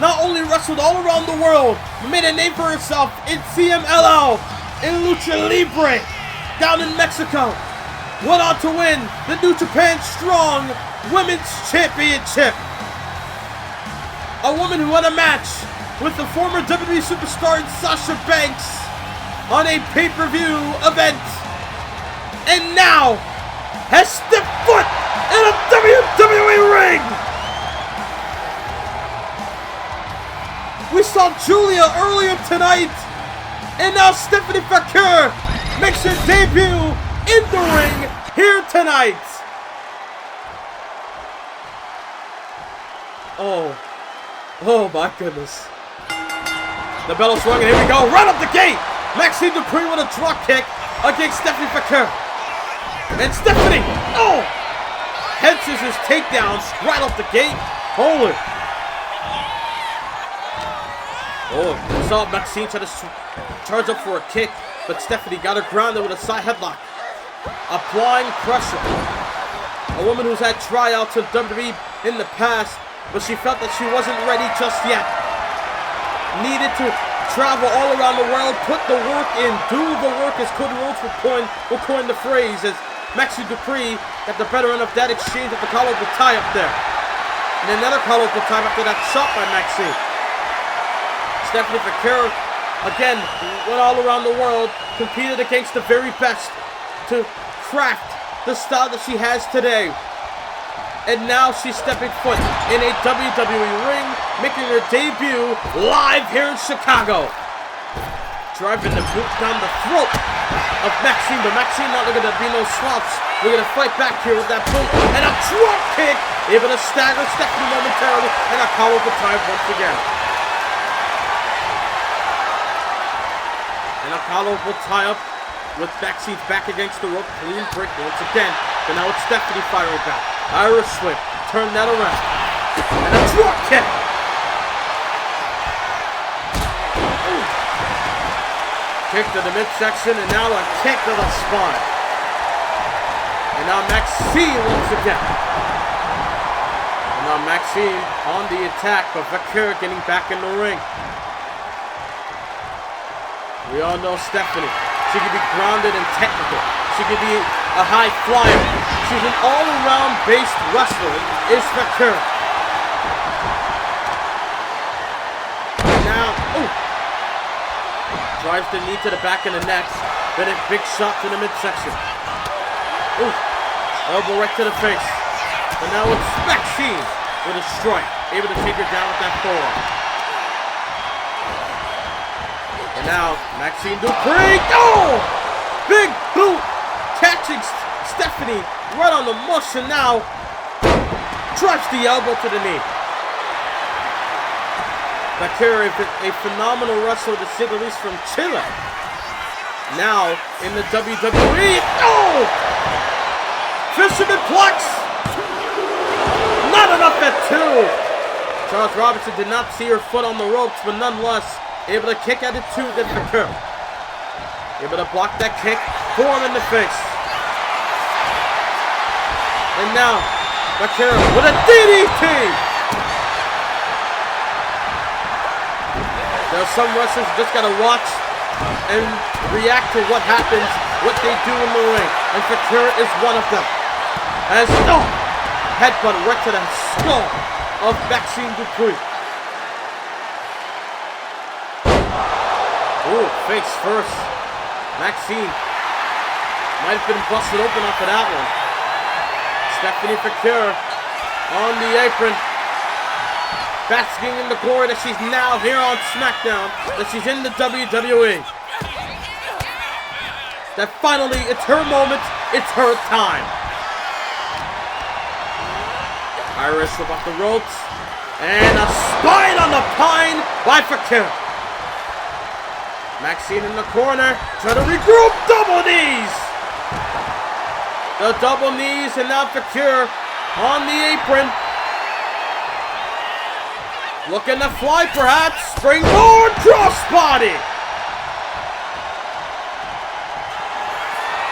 not only wrestled all around the world, but made a name for herself in CMLL, in Lucha Libre, down in Mexico. Went on to win the New Japan Strong Women's Championship. A woman who won a match with the former WWE superstar Sasha Banks on a pay-per-view event. And now has stepped foot in a WWE ring. We saw Julia earlier tonight. And now Stephanie Vaquer makes her debut in the ring here tonight. Oh my goodness. The bell is swung and here we go. Right up the gate. Maxine Dupree with a drop kick against Stephanie Vaquer. And Stephanie, head scissors takedowns right off the gate. Holy. We saw Maxine try to charge up for a kick, but Stephanie got her grounded with a side headlock. applying pressure. A woman who's had tryouts in WWE in the past, but she felt that she wasn't ready just yet. Needed to travel all around the world, put the work in, do the work, as Cody Rhodes will coin the phrase, as Maxine Dupree got the better end of that exchange at the collarbone tie up there. And another collarbone tie after that shot by Maxine. Stephanie Vaquer, again, went all around the world, competed against the very best to craft the style that she has today. And now she's stepping foot in a WWE ring, making her debut live here in Chicago. Driving the boot down the throat of Maxine, but Maxine not looking to be no slouch. We're going to fight back here with that boot and a drop kick, able to stagger Stephanie momentarily, and a collarbone tie once again. And a collarbone tie up with Maxine's back against the rope, clean break once again. But now it's Stephanie firing back. Irish whip, turn that around. And a drop kick. Ooh. Kick to the midsection, and now a kick to the spine. And now Maxine once again. And now Maxine on the attack, but Vaquer getting back in the ring. We all know Stephanie. She can be grounded and technical. She can be a high flyer. She's an all-around based wrestler, is Vaquer. Now, drives the knee to the back of the neck. Then a big shot to the midsection. Elbow right to the face. And now it's Maxine with a strike. Able to take her down with that forearm. And now, Maxine Dupree, big boot, catching Stephanie right on the mush, and now drives the elbow to the knee. Vaquer, a phenomenal wrestler, to say the least, from Chile. Now, in the WWE, Fisherman Plex! Not enough at 2! Charles Robinson did not see her foot on the ropes, but nonetheless, able to kick at it too, then Vaquer. Able to block that kick, form in the face. And now, Vaquer with a DDT! There are some wrestlers who just gotta watch and react to what happens, what they do in the ring. And Vaquer is one of them. As headbutt right to the skull of Maxine Dupree. Face first. Maxine might have been busted open off of that one. Stephanie Vaquer on the apron, basking in the glory that she's now here on SmackDown, that she's in the WWE. That finally, it's her moment, it's her time. Irish whip off the ropes, and a spine on the pine by Vaquer. Maxine in the corner, trying to regroup, double knees! The double knees, and now Vaquer on the apron. Looking to fly, perhaps. Springboard crossbody!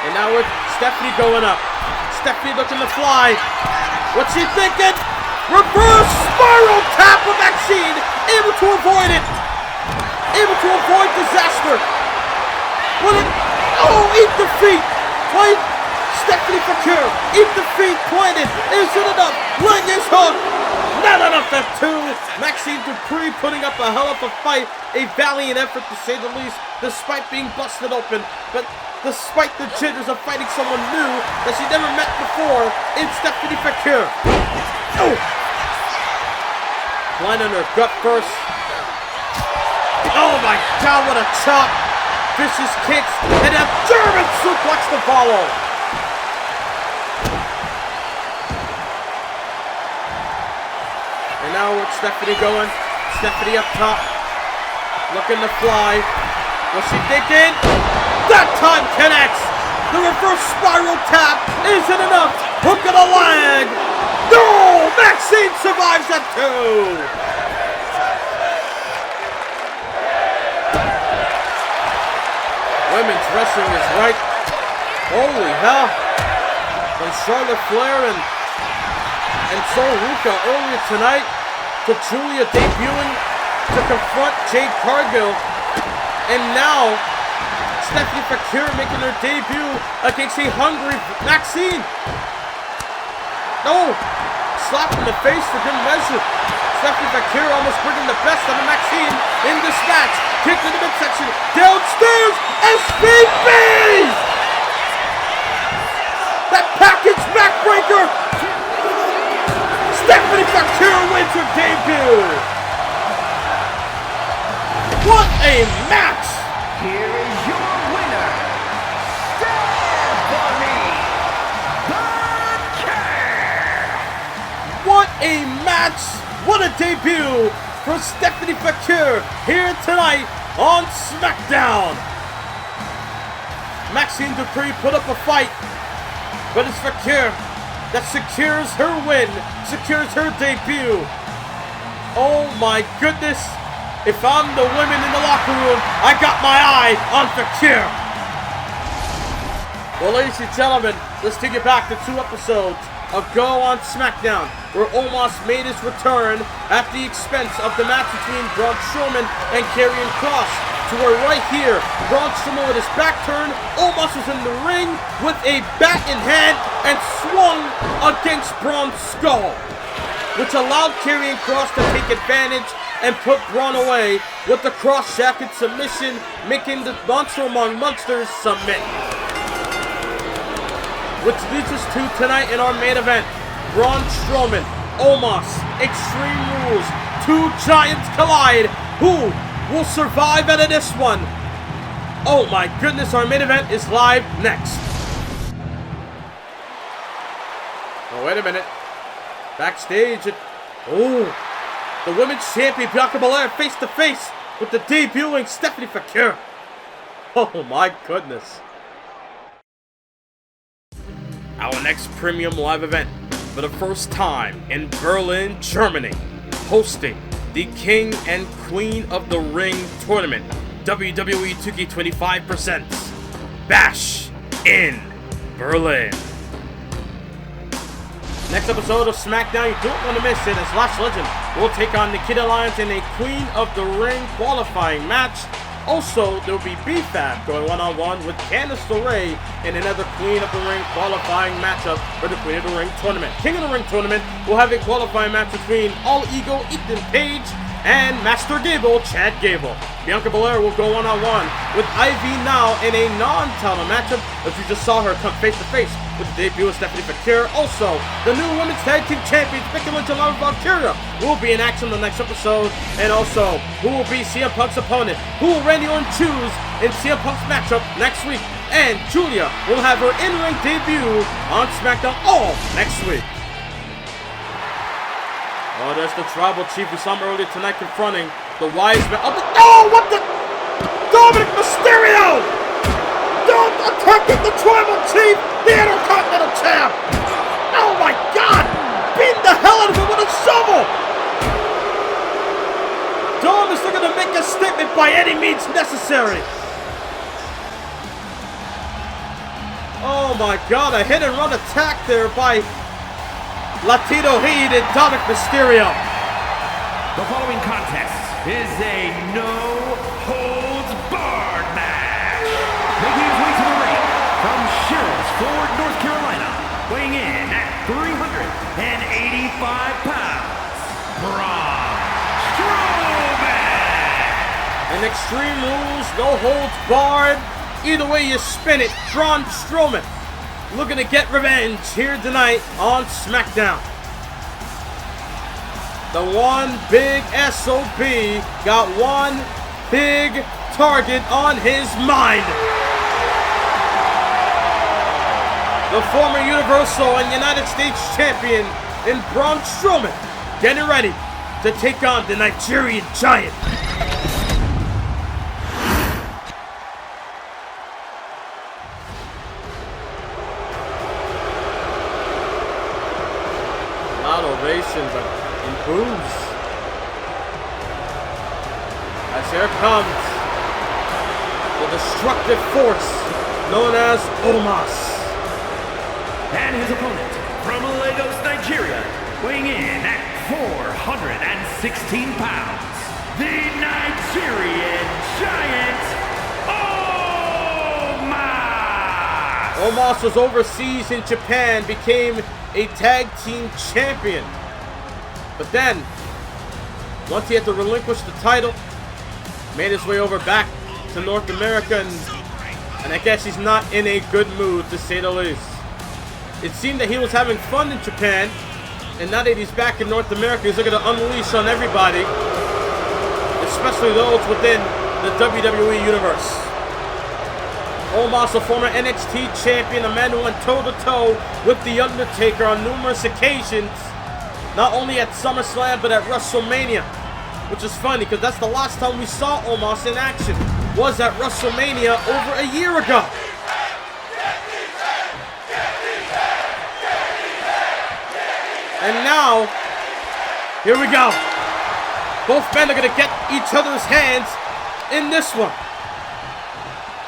And now with Stephanie going up. Stephanie looking to fly. What's she thinking? Reverse spiral tap of Maxine, able to avoid it. Able to avoid disaster. Will it? Eat the feet. Point. Stephanie Vaquer. Eat the feet. Pointed. Is it enough? Leg is hooked. Not enough at 2. Maxine Dupree putting up a hell of a fight. A valiant effort, to say the least, despite being busted open. But despite the jitters of fighting someone new that she never met before in Stephanie Vaquer. Blind on her gut first. Oh my God, what a chop! Vicious kicks and a German suplex to follow. And now with Stephanie going, Stephanie up top, looking to fly. What's she thinking? That time connects. The reverse spiral tap isn't enough. Hook of the leg. No, Maxine survives at 2. Women's wrestling is right Holy hell. From Charlotte Flair and Sol Ruca earlier tonight to Julia debuting to confront Jade Cargill. And now, Stephanie Vaquer making her debut against a hungry Maxine. No! Slap in the face for good measure. Stephanie Vaquer almost bringing the best out of Maxine in this match. Kick to the midsection. Downstairs! SVP! That package backbreaker! Stephanie Vaquer wins her debut! What a match! Here is your winner, Stephanie Vaquer! What a match! What a debut for Stephanie Vaquer here tonight on SmackDown! Maxine Dupree put up a fight, but it's Vaquer that secures her win, secures her debut. Oh my goodness! If I'm the women in the locker room, I got my eye on Vaquer. Well, ladies and gentlemen, let's take it back to 2 episodes ago on SmackDown, where Omos made his return at the expense of the match between Braun Strowman and Karrion Kross. To where right here, Braun Strowman with his back turned, Omos was in the ring with a bat in hand and swung against Braun's skull, which allowed Karrion Kross to take advantage and put Braun away with the cross-jacket submission, making the Monster Among Monsters submit. Which leads us to tonight in our main event. Braun Strowman, Omos, Extreme Rules, 2 giants collide. Who will survive out of this one? Oh my goodness, our main event is live next. Oh, wait a minute. Backstage, the women's champion Bianca Belair face to face with the debuting Stephanie Vaquer. Oh my goodness. Our next premium live event for the first time in Berlin, Germany, hosting the King and Queen of the Ring tournament. WWE 2K25 presents Bash in Berlin. Next episode of SmackDown, you don't want to miss it, as Lash Legend will take on Nikita Lyons in a Queen of the Ring qualifying match. Also, there will be BFAB going one-on-one with Candice LeRae in another Queen of the Ring qualifying matchup for the Queen of the Ring tournament. King of the Ring tournament will have a qualifying match between All Ego Ethan Page and Master Gable Chad Gable. Bianca Belair will go one-on-one with Ivy Now in a non-title matchup, as you just saw her come face-to-face with the debut of Stephanie Vaquer. Also, the new Women's Tag Team Champions, Becky Lynch and Laura Valkyria, will be in action in the next episode. And also, who will be CM Punk's opponent? Who will Randy Orton choose in CM Punk's matchup next week? And Julia will have her in-ring debut on SmackDown all next week. Oh, there's the Tribal Chief we saw him earlier tonight confronting the Wise Men. Oh, what the? Dominic Mysterio! Attacking the Tribal Chief, the Intercontinental Champ! Oh my God! Beating the hell out of him with a shovel! Dom is looking to make a statement by any means necessary. Oh my God, a hit and run attack there by Latino Heat and Dominic Mysterio. The following contest is a no-holds-barred match. Making his way to the ring from Sherrills Ford, North Carolina, weighing in at 385 pounds, Braun Strowman. And Extreme Rules, no-holds-barred. Either way you spin it, Braun Strowman looking to get revenge here tonight on SmackDown. The one big SOB got one big target on his mind. The former Universal and United States Champion in Braun Strowman getting ready to take on the Nigerian Giant. Ovations and boos as here comes the destructive force known as Omos. And his opponent from Lagos, Nigeria, weighing in at 416 pounds, the Nigerian Giant, Omos! Omos was overseas in Japan, became a tag team champion. But then, once he had to relinquish the title, made his way over back to North America, and I guess he's not in a good mood, to say the least. It seemed that he was having fun in Japan, and now that he's back in North America, he's looking to unleash on everybody, especially those within the WWE Universe. Omos, a former NXT champion, a man who went toe-to-toe with The Undertaker on numerous occasions, not only at SummerSlam, but at WrestleMania. Which is funny, because that's the last time we saw Omos in action, was at WrestleMania over a year ago. And now, here we go. Both men are going to get each other's hands in this one.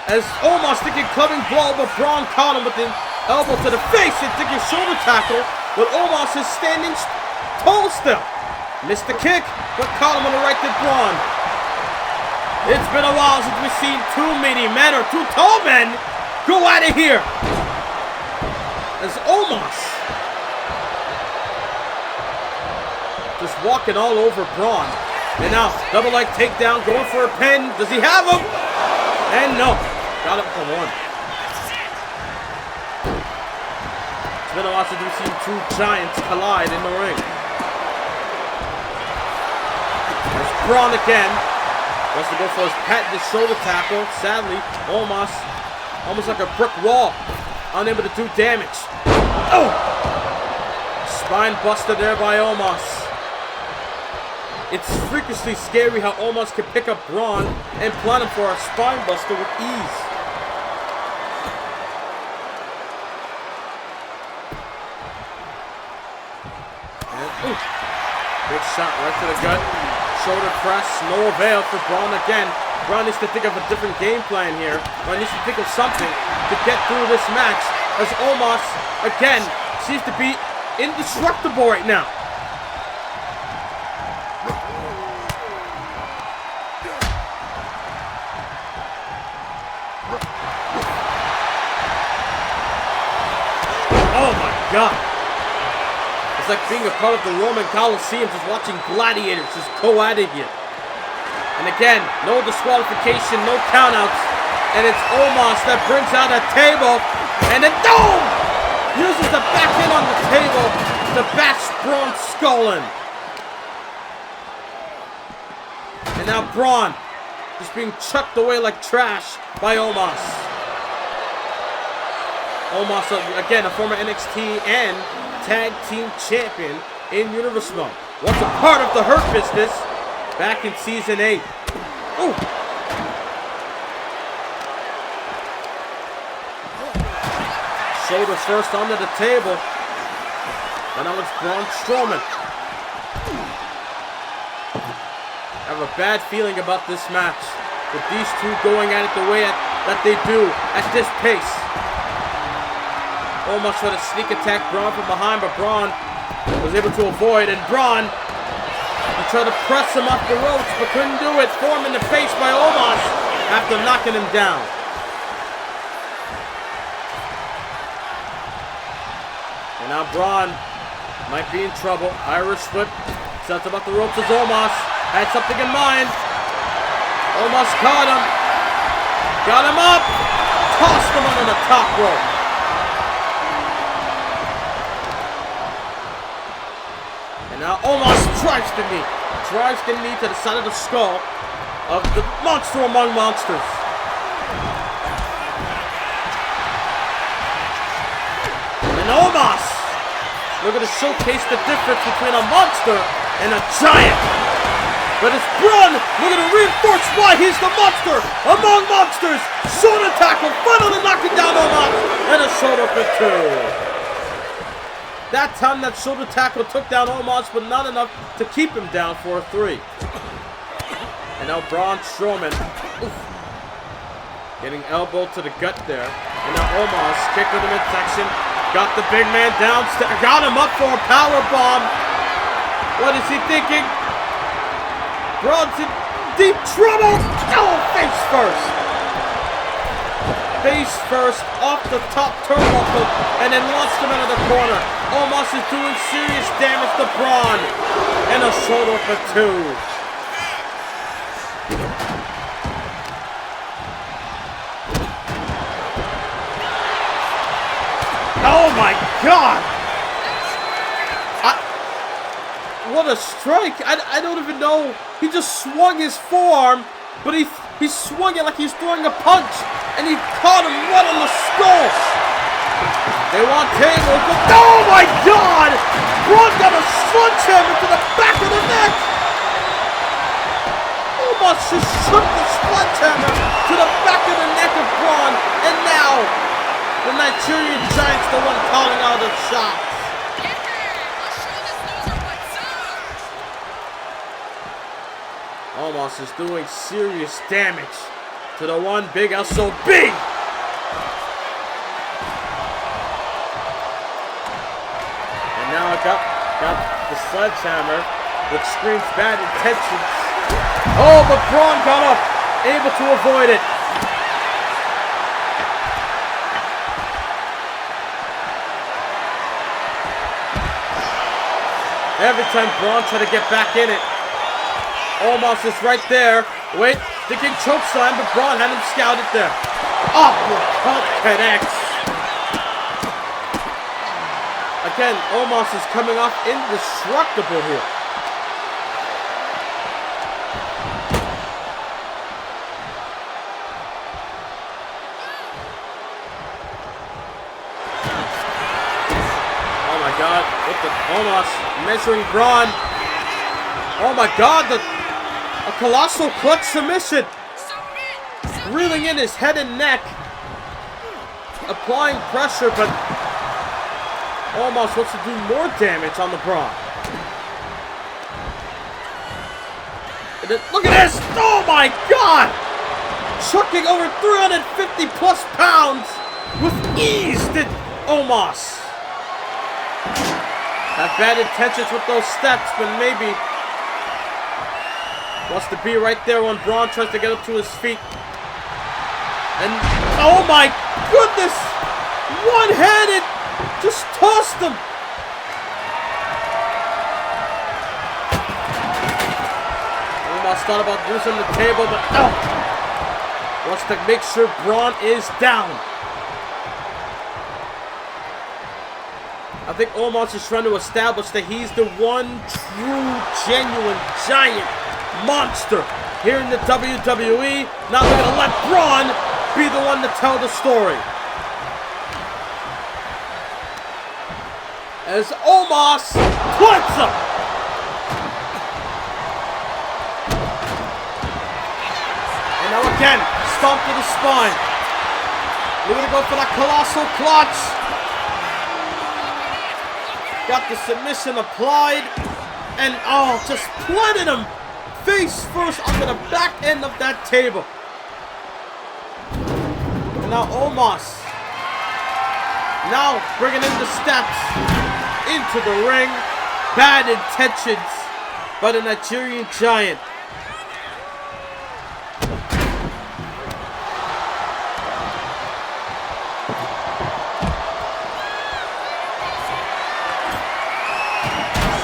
As Omos thinking clubbing blow, but Braun caught him with an elbow to the face and thinking shoulder tackle, but Omos is standing tall still. Missed the kick, but caught him on the right to Braun. It's been a while since we've seen two meaty men or two tall men go out of here. As Omos just walking all over Braun. And now, double leg takedown, going for a pin. Does he have him? And no. Got it for one. It's been a while since we've seen two giants collide in the ring. There's Braun again. Wants to go for his patented shoulder tackle. Sadly, Omos, almost like a brick wall, unable to do damage. Oh! Spine buster there by Omos. It's freakishly scary how Omos can pick up Braun and plant him for a spine buster with ease. And, ooh, big shot right to the gut. Shoulder press, no avail for Braun again. Braun needs to think of a different game plan here. Braun needs to think of something to get through this match, as Omos, again, seems to be indestructible right now. Oh my God. It's like being a part of the Roman Coliseum, just watching gladiators just go at it here. And again, no disqualification, no countouts. And it's Omos that brings out a table. And then boom! Uses the back end on the table to bash Braun's skull in. And now Braun just being chucked away like trash by Omos. Omos, again, a former NXT and Tag Team Champion in Universal. Once a part of the Hurt Business back in Season 8. Ooh. Shoulder first under the table. And now it's Braun Strowman. I have a bad feeling about this match, with these two going at it the way that they do at this pace. Almost tried to sneak attack Braun from behind, but Braun was able to avoid. And Braun, he tried to press him off the ropes, but couldn't do it. Throw him in the face by Omos after knocking him down. And now Braun might be in trouble. Irish whip sets him off the ropes as Omos had something in mind. Omos caught him. Got him up. Tossed him under the top rope. Now Omos drives the knee. Drives the knee to the side of the skull of the monster among monsters. And Omos looking to showcase the difference between a monster and a giant. But it's Braun looking to reinforce why he's the monster among monsters. Shoulder tackle, finally knocking down Omos, and a shoulder for two. That time that shoulder tackle took down Omos, but not enough to keep him down for a 3. And now Braun Strowman, oof, getting elbowed to the gut there. And now Omos kick to the midsection. Got the big man down. Got him up for a power bomb. What is he thinking? Braun's in deep trouble. Oh, face first. Face first off the top turnbuckle and then launched him out of the corner. Omos is doing serious damage to Braun. And a shoulder for 2. Oh my God! What a strike! I don't even know. He just swung his forearm, but he swung it like he's throwing a punch, and he caught him right on the skull. They want tables, but oh my God! Braun got a sledgehammer to the back of the neck. Almost just shook the sledgehammer to the back of the neck of Braun, and now the Nigerian Giant's the one calling out the shots. Omos is doing serious damage to the one big SOB. And now I got the sledgehammer, which screams bad intentions. Oh, but Braun got up, able to avoid it. Every time Braun tried to get back in it, Omos is right there. Wait, thinking choke slam, but Braun had him scouted there. Uppercut connects. Again, Omos is coming off indestructible here. Oh my God, what the Omos measuring Braun. Oh my God, a colossal clutch submission. Reeling in his head and neck. Applying pressure, but Omos wants to do more damage on the Braun. And then, look at this! Oh my God! Chucking over 350 plus pounds with ease did Omos. Have bad intentions with those steps, but maybe wants to be right there when Braun tries to get up to his feet. And, oh my goodness! One-handed! Just tossed him! Omos thought about losing the table, but no! Wants to make sure Braun is down. I think Omos is trying to establish that he's the one true, genuine giant monster here in the WWE. Now they're going to let Braun be the one to tell the story. As Omos plants him. And now again, stomp to the spine. We're going to go for that colossal clutch. Got the submission applied. And just planted him face first onto the back end of that table. And now Omos. Now bringing in the steps into the ring. Bad intentions by the Nigerian Giant.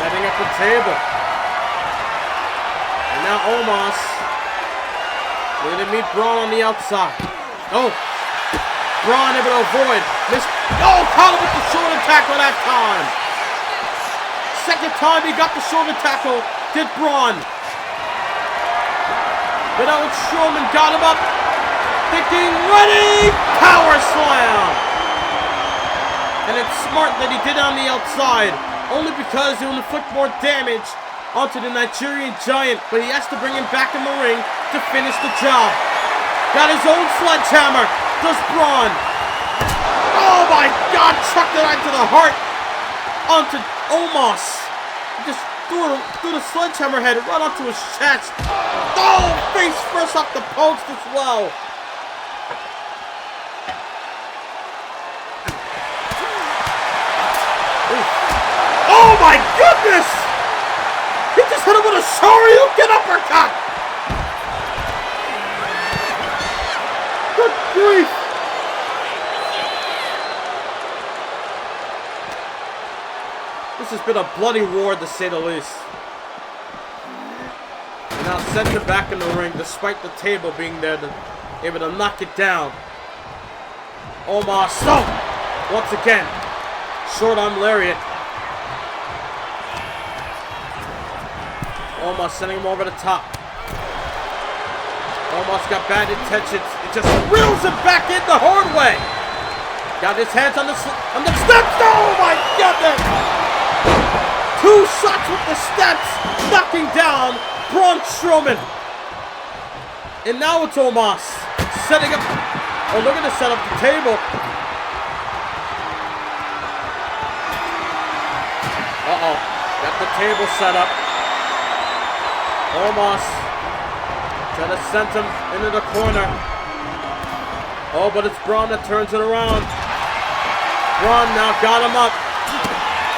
Setting up the table. Now Omos, we're going to meet Braun on the outside. Oh, Braun able to avoid. Caught him with the shoulder tackle that time. Second time he got the shoulder tackle, did Braun. But now Strowman got him up. Thinking, ready, power slam. And it's smart that he did it on the outside, only because it will inflict more damage onto the Nigerian Giant, but he has to bring him back in the ring to finish the job. Got his own sledgehammer. Does Braun. Oh my God, chucked it right to the heart. Onto Omos. Just threw the sledgehammer head right onto his chest. Oh, face first off the post as well. my goodness! He just hit him with a Shoryuken uppercut! Good grief! This has been a bloody war, to say the least. And now sent him back in the ring, despite the table being there, able to knock it down. Omos, once again, short arm lariat. Omos sending him over the top. Omos got bad intentions. It just reels him back in the hard way. Got his hands on the steps. Oh my goodness! 2 shots with the steps, knocking down Braun Strowman. And now it's Omos setting up. Oh, look at the set up the table. Uh-oh. Got the table set up. Omos trying to send him into the corner. Oh, but it's Braun that turns it around. Braun now got him up.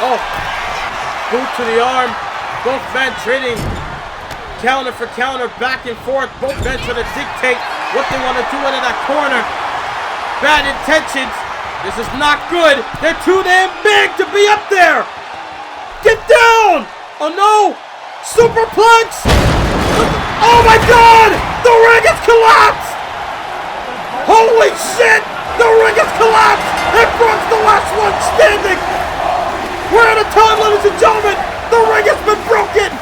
Oh, boot to the arm. Both men trading counter for counter, back and forth. Both men trying to dictate what they want to do into that corner. Bad intentions. This is not good. They're too damn big to be up there. Get down! Oh no! Superplex! Oh my god! The ring has collapsed! Holy shit! The ring has collapsed! And Braun's the last one standing! We're out of time, ladies and gentlemen! The ring has been broken!